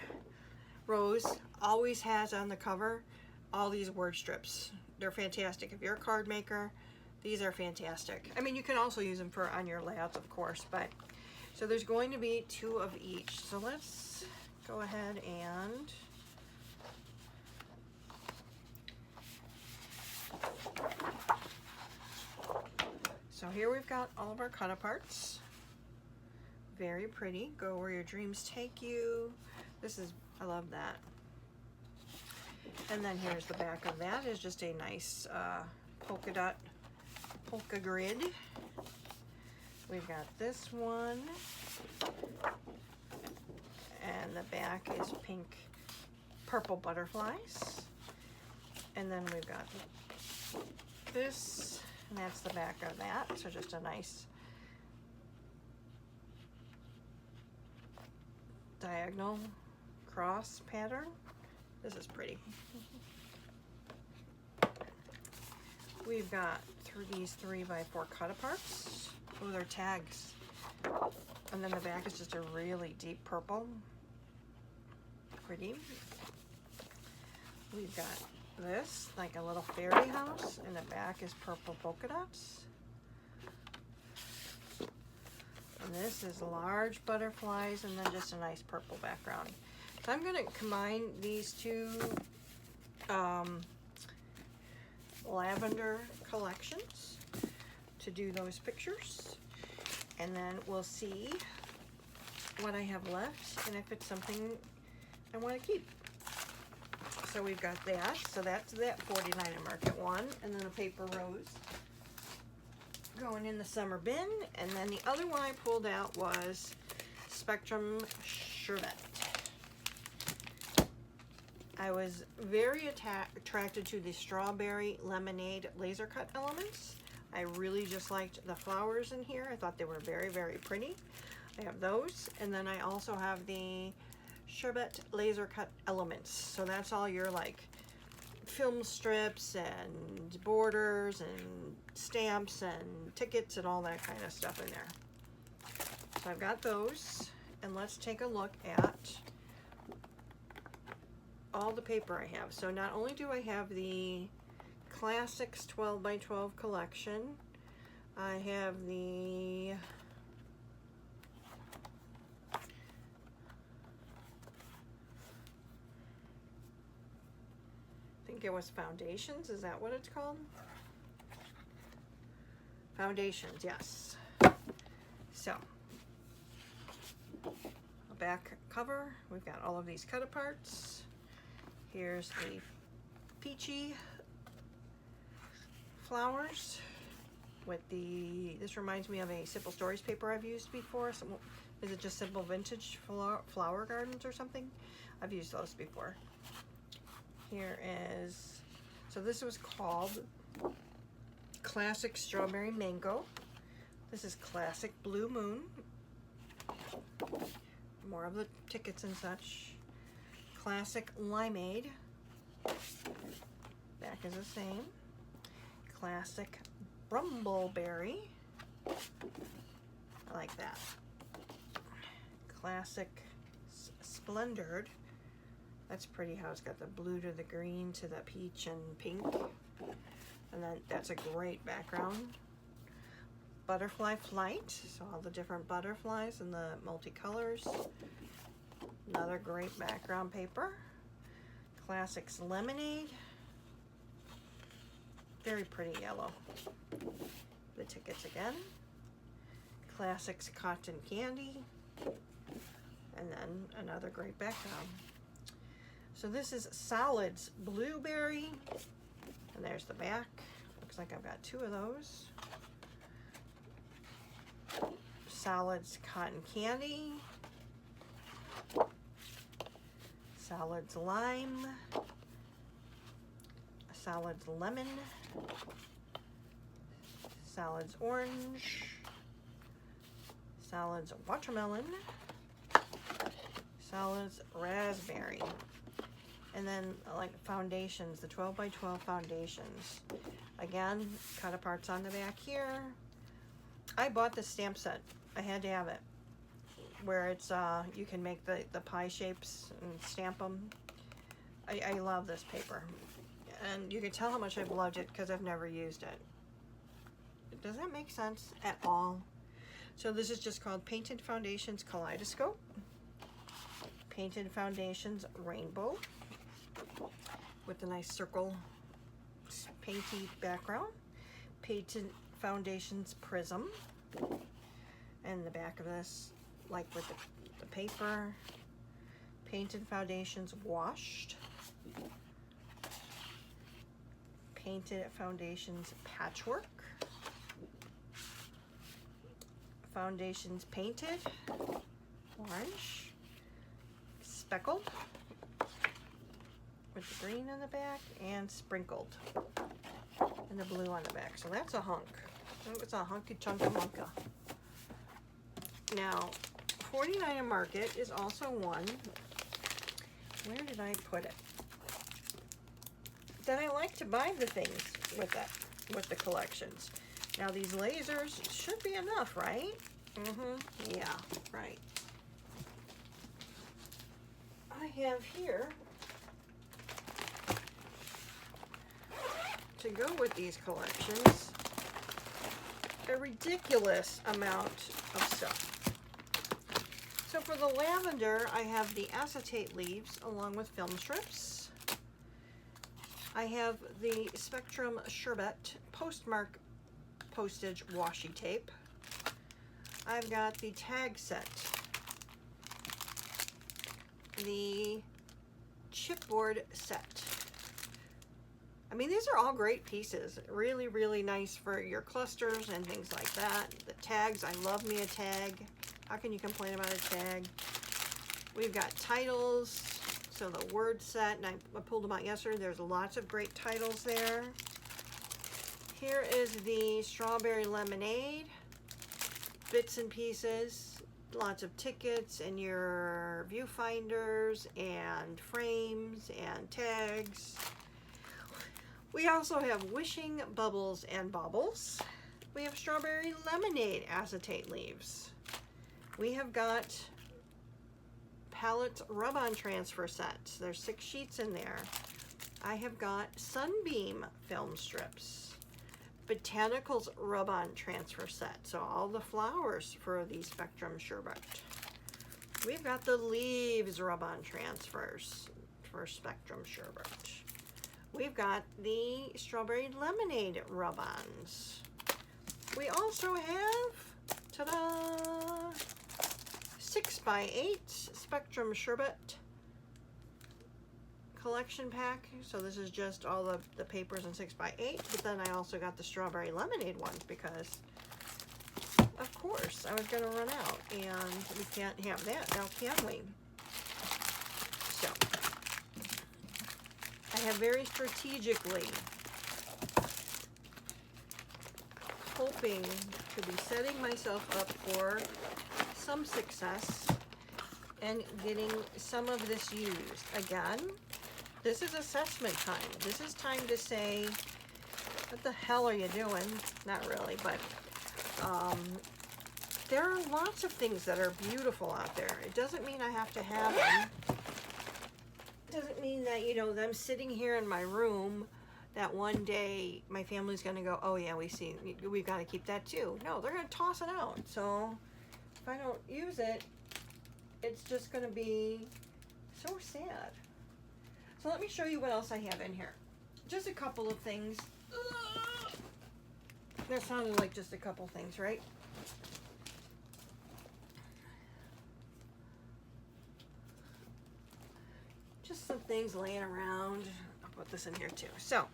Rose always has on the cover all these word strips. They're fantastic. If you're a card maker, these are fantastic. I mean, you can also use them for on your layouts, of course, but so there's going to be 2 of each. So let's go ahead and so here we've got all of our cut aparts. Very pretty. Go where your dreams take you. This is, I love that. And then here's the back of that. Is just a nice polka grid. We've got this one, and the back is pink purple butterflies. And then we've got this, and that's the back of that. So just a nice diagonal cross pattern. This is pretty. We've got these 3x4 cut aparts. Oh, they're tags. And then the back is just a really deep purple. Pretty. We've got this, like a little fairy house, and the back is purple polka dots. And this is large butterflies, and then just a nice purple background. So I'm going to combine these 2 lavender collections to do those pictures. And then we'll see what I have left and if it's something I want to keep. So we've got that. So that's that 49 and Market one. And then a paper rose going in the summer bin. And then the other one I pulled out was Spectrum Sherbet. I was very attracted to the strawberry lemonade laser cut elements. I really just liked the flowers in here. I thought they were very, very pretty. I have those. And then I also have the Sherbet laser cut elements. So that's all your like film strips and borders and stamps and tickets and all that kind of stuff in there. So I've got those. And let's take a look at all the paper I have. So not only do I have the Classics 12 by 12 collection, I have the I think it was Foundations, is that what it's called? Foundations, yes. So a back cover, we've got all of these cut aparts. Here's a peachy flowers with the, this reminds me of a Simple Stories paper I've used before. Is it just Simple Vintage Flower Gardens or something? I've used those before. Here is, so this was called Classic Strawberry Mango. This is Classic Blue Moon. More of the tickets and such. Classic Limeade. Back is the same. Classic Brumbleberry. I like that. Classic Splendored. That's pretty how it's got the blue to the green to the peach and pink. And then that's a great background. Butterfly Flight. So all the different butterflies and the multicolors. Another great background paper. Classics Lemonade. Very pretty yellow. The tickets again. Classics Cotton Candy. And then another great background. So this is Solids Blueberry. And there's the back. Looks like I've got two of those. Solids Cotton Candy. Solids Lime. Solids Lemon. Solids Orange. Solids Watermelon. Solids Raspberry. And then like foundations, the 12 by 12 foundations. Again, cut aparts on the back here. I bought the stamp set. I had to have it. Where it's, you can make the pie shapes and stamp them. I love this paper. And you can tell how much I've loved it because I've never used it. Does that make sense at all? So this is just called Painted Foundations Kaleidoscope. Painted Foundations Rainbow. With a nice circle painty background. Painted Foundations Prism. And the back of this, like with the paper. Painted Foundations Washed. Painted Foundations Patchwork. Foundations Painted. Orange. Speckled. With the green on the back and sprinkled. And the blue on the back. So that's a hunk. It's a hunky chunky hunka. Now, 49 and Market is also one. Where did I put it? That I like to buy the things with that, with the collections. Now these lasers should be enough, right? Yeah, right. I have here, to go with these collections, a ridiculous amount of stuff. So for the lavender, I have the acetate leaves along with film strips. I have the Spectrum Sherbet postmark postage washi tape. I've got the tag set, the chipboard set. I mean, these are all great pieces. Really, really nice for your clusters and things like that. The tags, I love me a tag. How can you complain about a tag? We've got titles, so the word set, and I pulled them out yesterday. There's lots of great titles there. Here is the strawberry lemonade, bits and pieces, lots of tickets and your viewfinders and frames and tags. We also have wishing bubbles and baubles. We have strawberry lemonade acetate leaves. We have got palette rub-on transfer sets. There's 6 sheets in there. I have got sunbeam film strips. Botanicals rub-on transfer set. So all the flowers for the Spectrum Sherbet. We've got the leaves rub-on transfers for Spectrum Sherbet. We've got the strawberry lemonade rub-ons. We also have, ta-da, 6x8 Spectrum Sherbet collection pack. So this is just all of the papers in 6x8, but then I also got the strawberry lemonade ones because of course I was going to run out and we can't have that now, can we? So I have very strategically hoping to be setting myself up for some success and getting some of this used. Again, this is assessment time. This is time to say, what the hell are you doing? Not really, but there are lots of things that are beautiful out there. It doesn't mean I have to have them. It doesn't mean that, you know, them sitting here in my room, that one day my family's going to go, oh yeah, we've got to keep that too. No, they're going to toss it out. So if I don't use it, it's just going to be so sad. So let me show you what else I have in here. Just a couple of things. That sounded like just a couple things, right? Just some things laying around. I'll put this in here too. So,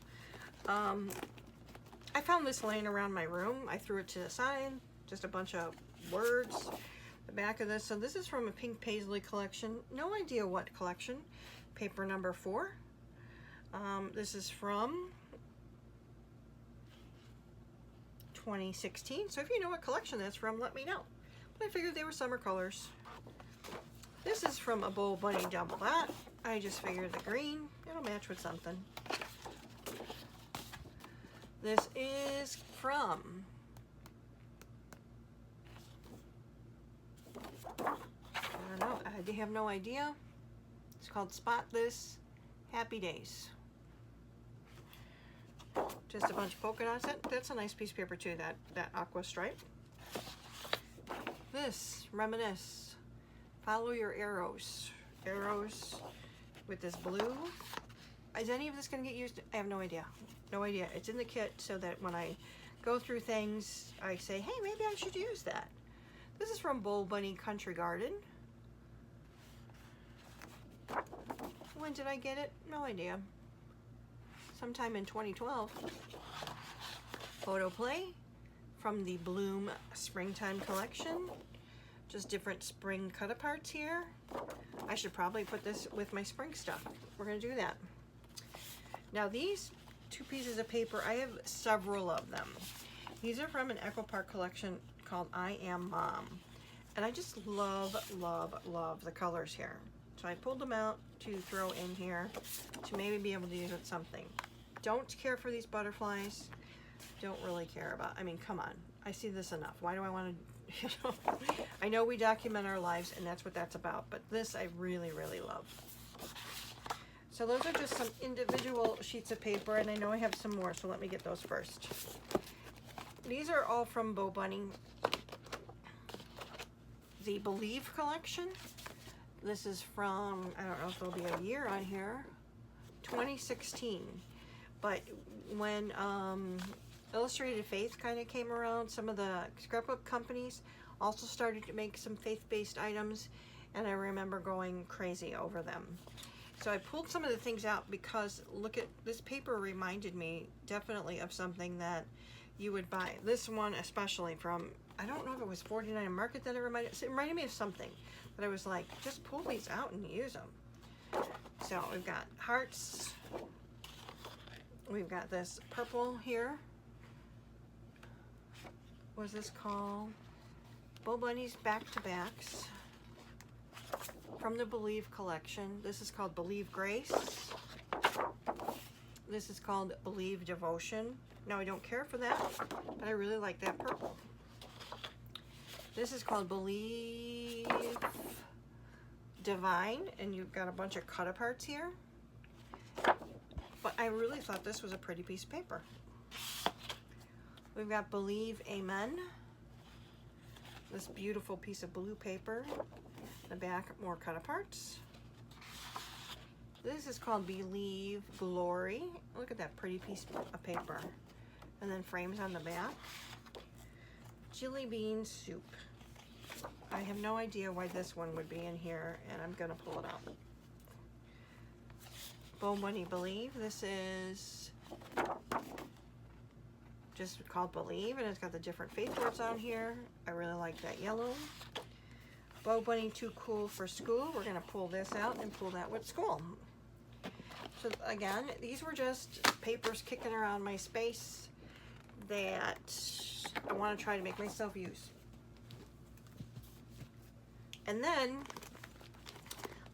I found this laying around my room. I threw it to the side. Just a bunch of words. The back of this. So this is from a Pink Paisley collection. No idea what collection. Paper number 4. This is from 2016. So if you know what collection that's from, let me know. But I figured they were summer colors. This is from a Bowl Bunny Double Dot. I just figured the green, it'll match with something. This is from I don't know, I have no idea. It's called Spot This Happy Days. Just a bunch of polka dots. That's a nice piece of paper too, that aqua stripe. This, Reminisce. Follow your arrows. Arrows with this blue. Is any of this going to get used? I have no idea. No idea. It's in the kit so that when I go through things, I say, hey, maybe I should use that. This is from Bowl Bunny Country Garden. When did I get it? No idea. Sometime in 2012. Photo Play from the Bloom Springtime Collection. Just different spring cut-aparts here. I should probably put this with my spring stuff. We're going to do that. Now these 2 pieces of paper, I have several of them. These are from an Echo Park collection called I Am Mom. And I just love, love, love the colors here. So I pulled them out to throw in here to maybe be able to use it something. Don't care for these butterflies. Don't really care about, I mean, come on. I see this enough. Why do I want to, you know? I know we document our lives and that's what that's about, but this I really, really love. So those are just some individual sheets of paper, and I know I have some more, so let me get those first. These are all from Bow Bunny, the Believe collection. This is from, I don't know if there'll be a year on here, 2016. But when Illustrated Faith kind of came around, some of the scrapbook companies also started to make some faith-based items, and I remember going crazy over them. So I pulled some of the things out because look at this paper, reminded me definitely of something that you would buy. This one especially from, I don't know if it was 49 Market that it reminded me of something, but I was like, just pull these out and use them. So we've got hearts. We've got this purple here. What's this called? Bo Bunny's Back to Backs from the Believe collection. This is called Believe Grace. This is called Believe Devotion. Now I don't care for that, but I really like that purple. This is called Believe Divine, and you've got a bunch of cut aparts here. But I really thought this was a pretty piece of paper. We've got Believe Amen. This beautiful piece of blue paper. The back, more cut aparts. This is called Believe Glory. Look at that pretty piece of paper. And then frames on the back. Chili bean soup. I have no idea why this one would be in here, and I'm gonna pull it out. Bo Bunny Believe. This is just called Believe, and it's got the different faith words on here. I really like that yellow. Bo Bunny Too Cool for School. We're gonna pull this out and pull that with school. So again, these were just papers kicking around my space that I want to try to make myself use. And then,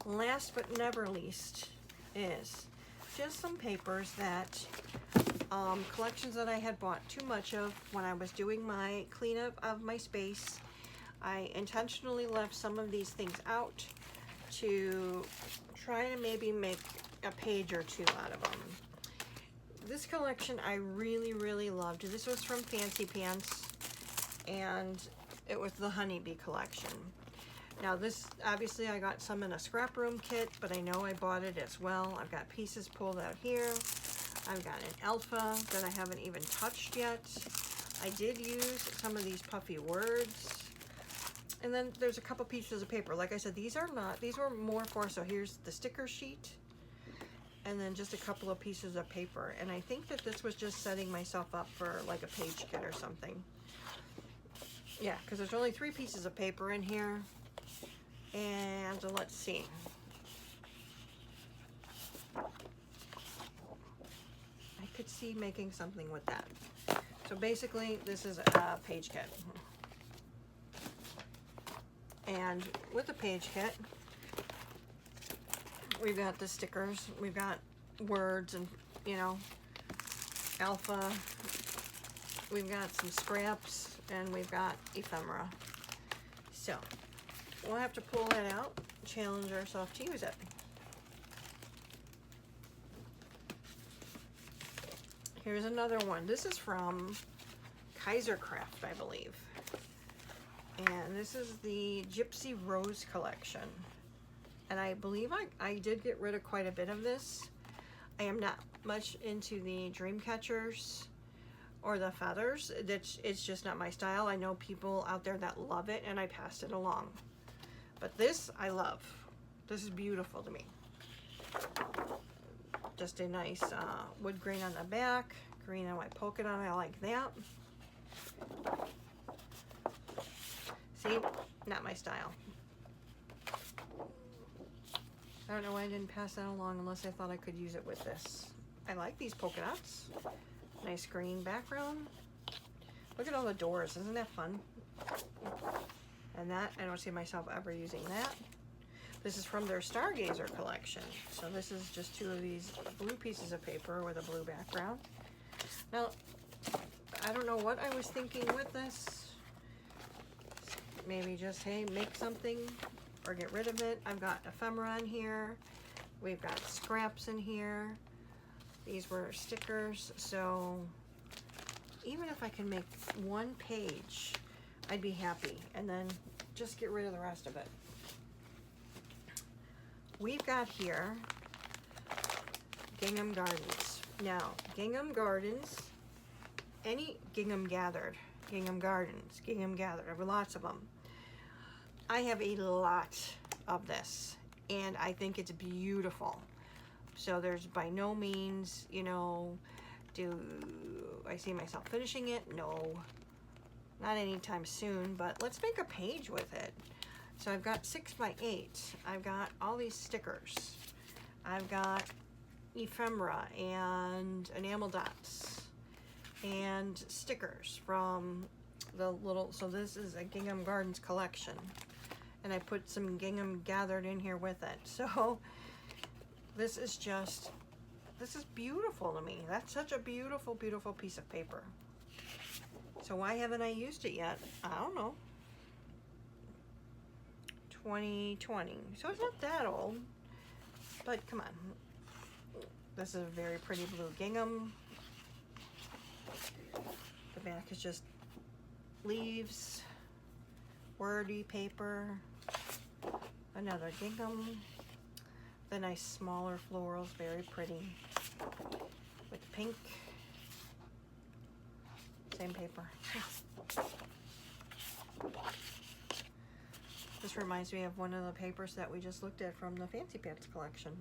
last but never least, is just some papers that collections that I had bought too much of when I was doing my cleanup of my space. I intentionally left some of these things out to try to maybe make a page or two out of them. This collection I really, really loved. This was from Fancy Pants, and it was the Honeybee collection. Now this, obviously I got some in a scrap room kit, but I know I bought it as well. I've got pieces pulled out here. I've got an alpha that I haven't even touched yet. I did use some of these puffy words. And then there's a couple pieces of paper. Like I said, these were more for, so here's the sticker sheet. And then just a couple of pieces of paper. And I think that this was just setting myself up for like a page kit or something. Yeah, because there's only 3 pieces of paper in here. And let's see. I could see making something with that. So basically, this is a page kit. And with the page kit, we've got the stickers, we've got words and, you know, alpha, we've got some scraps, and we've got ephemera. So, we'll have to pull that out, challenge ourselves to use it. Here's another one. This is from Kaiser Craft, I believe. And this is the Gypsy Rose collection. And I believe I did get rid of quite a bit of this. I am not much into the dream catchers or the feathers. It's just not my style. I know people out there that love it, and I passed it along. But this, I love. This is beautiful to me. Just a nice wood grain on the back, green and white polka dot. I like that. See, not my style. I don't know why I didn't pass that along unless I thought I could use it with this. I like these polka dots. Nice green background. Look at all the doors, isn't that fun? And that, I don't see myself ever using that. This is from their Stargazer collection. So this is just 2 of these blue pieces of paper with a blue background. Now, I don't know what I was thinking with this. Maybe just, hey, make something or get rid of it. I've got ephemera in here. We've got scraps in here. These were stickers. So even if I can make 1 page, I'd be happy. And then just get rid of the rest of it. We've got here Gingham Gardens Now, Gingham Gardens, any Gingham Gathered, Gingham Gardens, Gingham Gathered, I have lots of them. I have a lot of this, and I think it's beautiful. So there's by no means, you know, do I see myself finishing it? No, not anytime soon, but let's make a page with it. So I've got 6 by 8. I've got all these stickers. I've got ephemera and enamel dots and stickers from the little, so this is a Gingham Gardens collection. And I put some Gingham Gathered in here with it. So this is just, this is beautiful to me. That's such a beautiful, beautiful piece of paper. So why haven't I used it yet? I don't know. 2020. So it's not that old. But come on. This is a very pretty blue gingham. The back is just leaves, wordy paper, another gingham, the nice smaller florals, very pretty, with pink, same paper. This reminds me of one of the papers that we just looked at from the Fancy Pants collection.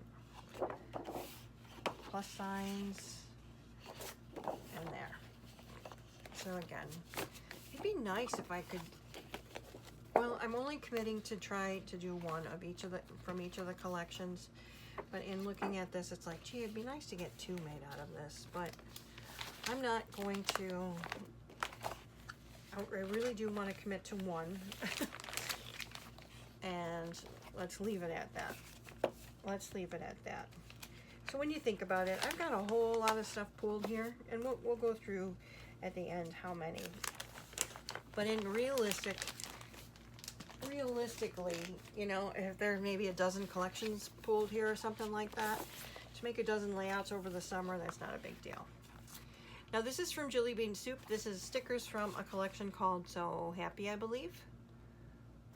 Plus signs, and there. So again, it'd be nice if I could, well, I'm only committing to try to do one of each of the, from each of the collections, but in looking at this, it's like, gee, it'd be nice to get 2 made out of this, but I'm not going to, I really do want to commit to one, and let's leave it at that. Let's leave it at that. So when you think about it, I've got a whole lot of stuff pulled here, and we'll go through at the end how many. But in realistically, you know, if there may be a dozen collections pulled here or something like that, to make a dozen layouts over the summer, that's not a big deal. Now this is from Jelly Bean Soup. This is stickers from a collection called So Happy, I believe.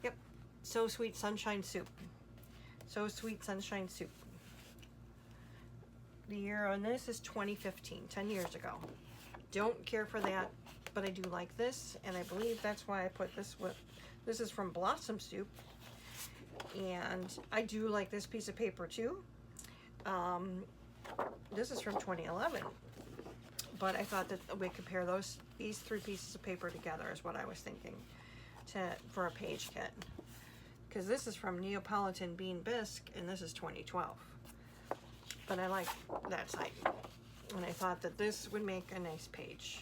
Yep, So Sweet Sunshine Soup. So Sweet Sunshine Soup. The year on this is 2015, 10 years ago. Don't care for that, but I do like this, and I believe that's why I put this with, this is from Blossom Soup, and I do like this piece of paper too. This is from 2011, but I thought that we could pair these 3 pieces of paper together is what I was thinking for a page kit, because this is from Neapolitan Bean Bisque, and this is 2012. But I like that side, and I thought that this would make a nice page.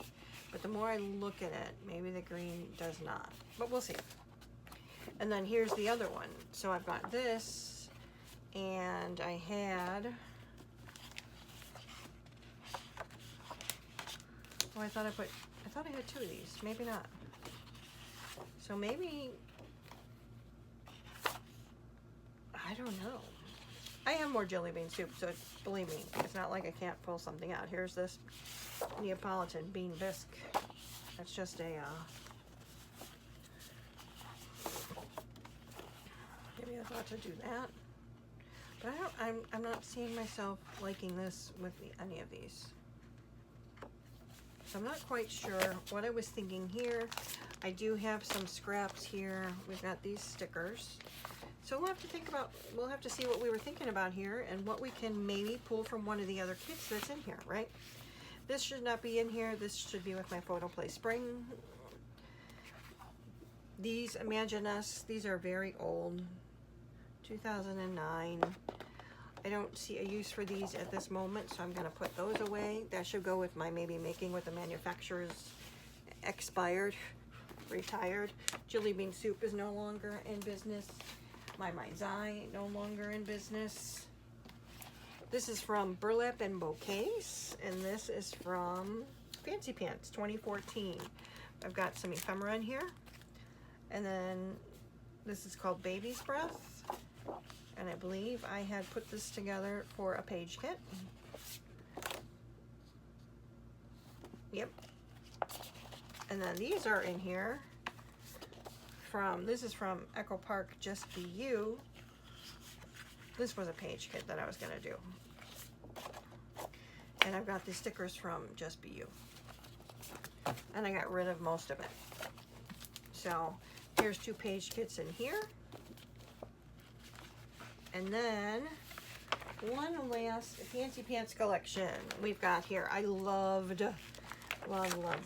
But the more I look at it, maybe the green does not, but we'll see. And then here's the other one. So I've got this, and I had, oh, I thought I had 2 of these, maybe not. So maybe, I don't know. I have more Jelly Bean Soup, so believe me, it's not like I can't pull something out. Here's this Neapolitan Bean Bisque. That's just a, maybe I thought to do that. But I'm not seeing myself liking this with any of these. So I'm not quite sure what I was thinking here. I do have some scraps here. We've got these stickers. So we'll have to think about, we'll have to see what we were thinking about here and what we can maybe pull from one of the other kits that's in here, right? This should not be in here. This should be with my Photo Play Spring. These Imagine Us, these are very old, 2009. I don't see a use for these at this moment, so I'm gonna put those away. That should go with my maybe making with the manufacturer's expired, retired. Jelly Bean Soup is no longer in business. My Mind's Eye, no longer in business. This is from Burlap and Bouquets, and this is from Fancy Pants 2014. I've got some ephemera in here, and then this is called Baby's Breath, and I believe I had put this together for a page kit. Yep. And then these are in here. This is from Echo Park Just Be You. This was a page kit that I was gonna do. And I've got the stickers from Just Be You. And I got rid of most of it. So here's 2 page kits in here. And then one last Fancy Pants collection we've got here. I love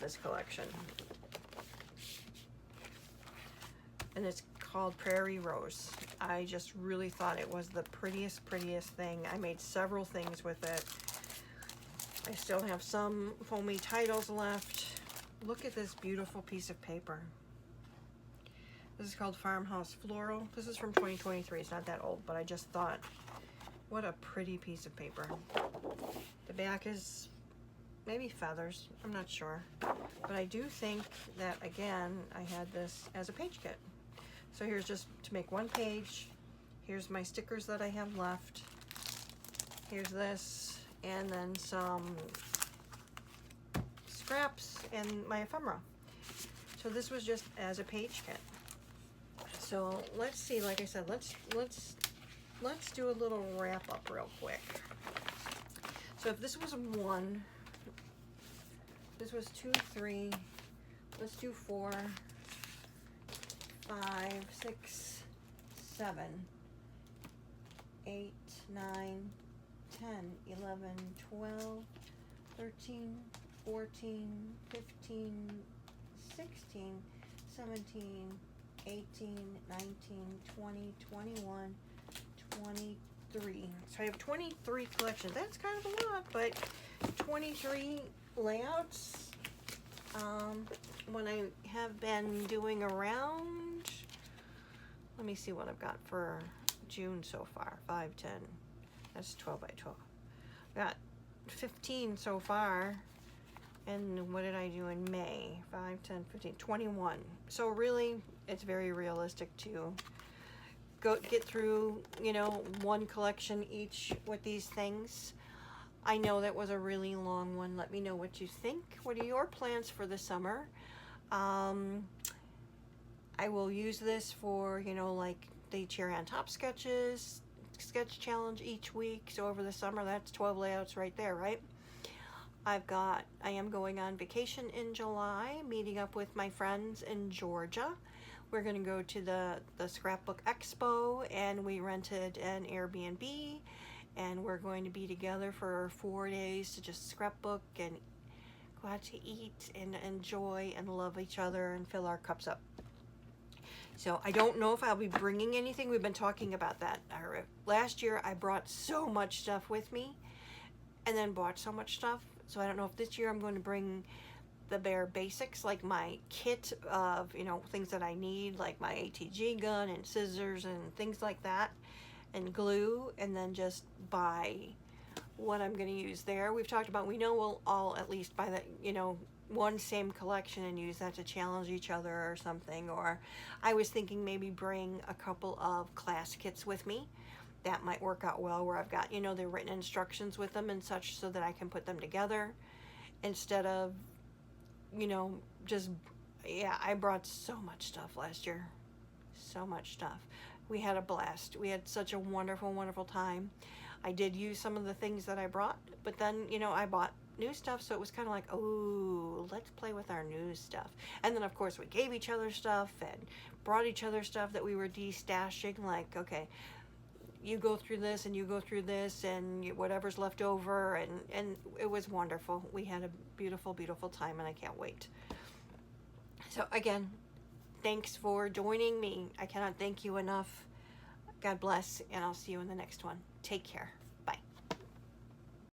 this collection. And it's called Prairie Rose. I just really thought it was the prettiest thing. I made several things with it. I still have some foamy titles left. Look at this beautiful piece of paper. This is called Farmhouse Floral. This is from 2023. It's not that old, but I just thought, what a pretty piece of paper. The back is maybe feathers. I'm not sure. But I do think that, again, I had this as a page kit. So here's just to make 1 page. Here's my stickers that I have left. Here's this, and then some scraps and my ephemera. So this was just as a page kit. So let's see, like I said, let's do a little wrap up real quick. So if this was 1, this was 2, 3, let's do 4, 5, 6, 7, 8, 9, 10, 11, 12, 13, 14, 15, 16, 17, 18, 19, 20, 21, 23. So I have 23 collections. That's kind of a lot, but 23 layouts. When I have been doing around, let me see what I've got for June so far. 5, 10. That's 12 by 12. Got 15 so far. And what did I do in May? 5, 10, 15, 21. So really, it's very realistic to get through, you know, 1 collection each with these things. I know that was a really long one. Let me know what you think. What are your plans for the summer? I will use this for, you know, like the cherry on top sketch challenge each week. So over the summer, that's 12 layouts right there, right? I am going on vacation in July, meeting up with my friends in Georgia. We're going to go to the Scrapbook Expo, and we rented an Airbnb, and we're going to be together for 4 days to just scrapbook and go out to eat and enjoy and love each other and fill our cups up. So I don't know if I'll be bringing anything. We've been talking about that. Last year I brought so much stuff with me and then bought so much stuff. So I don't know if this year I'm going to bring the bare basics, like my kit of, you know, things that I need, like my ATG gun and scissors and things like that, and glue, and then just buy what I'm going to use there. We've talked about, we know we'll all at least buy that, you know, one same collection and use that to challenge each other or something. Or I was thinking maybe bring a couple of class kits with me. That might work out well, where I've got, you know, the written instructions with them and such, so that I can put them together instead of, you know, just, yeah, I brought so much stuff last year. So much stuff. We had a blast. We had such a wonderful, wonderful time. I did use some of the things that I brought, but then, you know, I bought new stuff, so it was kind of like, oh, let's play with our new stuff. And then, of course, we gave each other stuff and brought each other stuff that we were de-stashing, like, okay, you go through this and you go through this and whatever's left over, and it was wonderful. We had a beautiful, beautiful time, and I can't wait. So again, thanks for joining me. I cannot thank you enough. God bless, and I'll see you in the next one. Take care.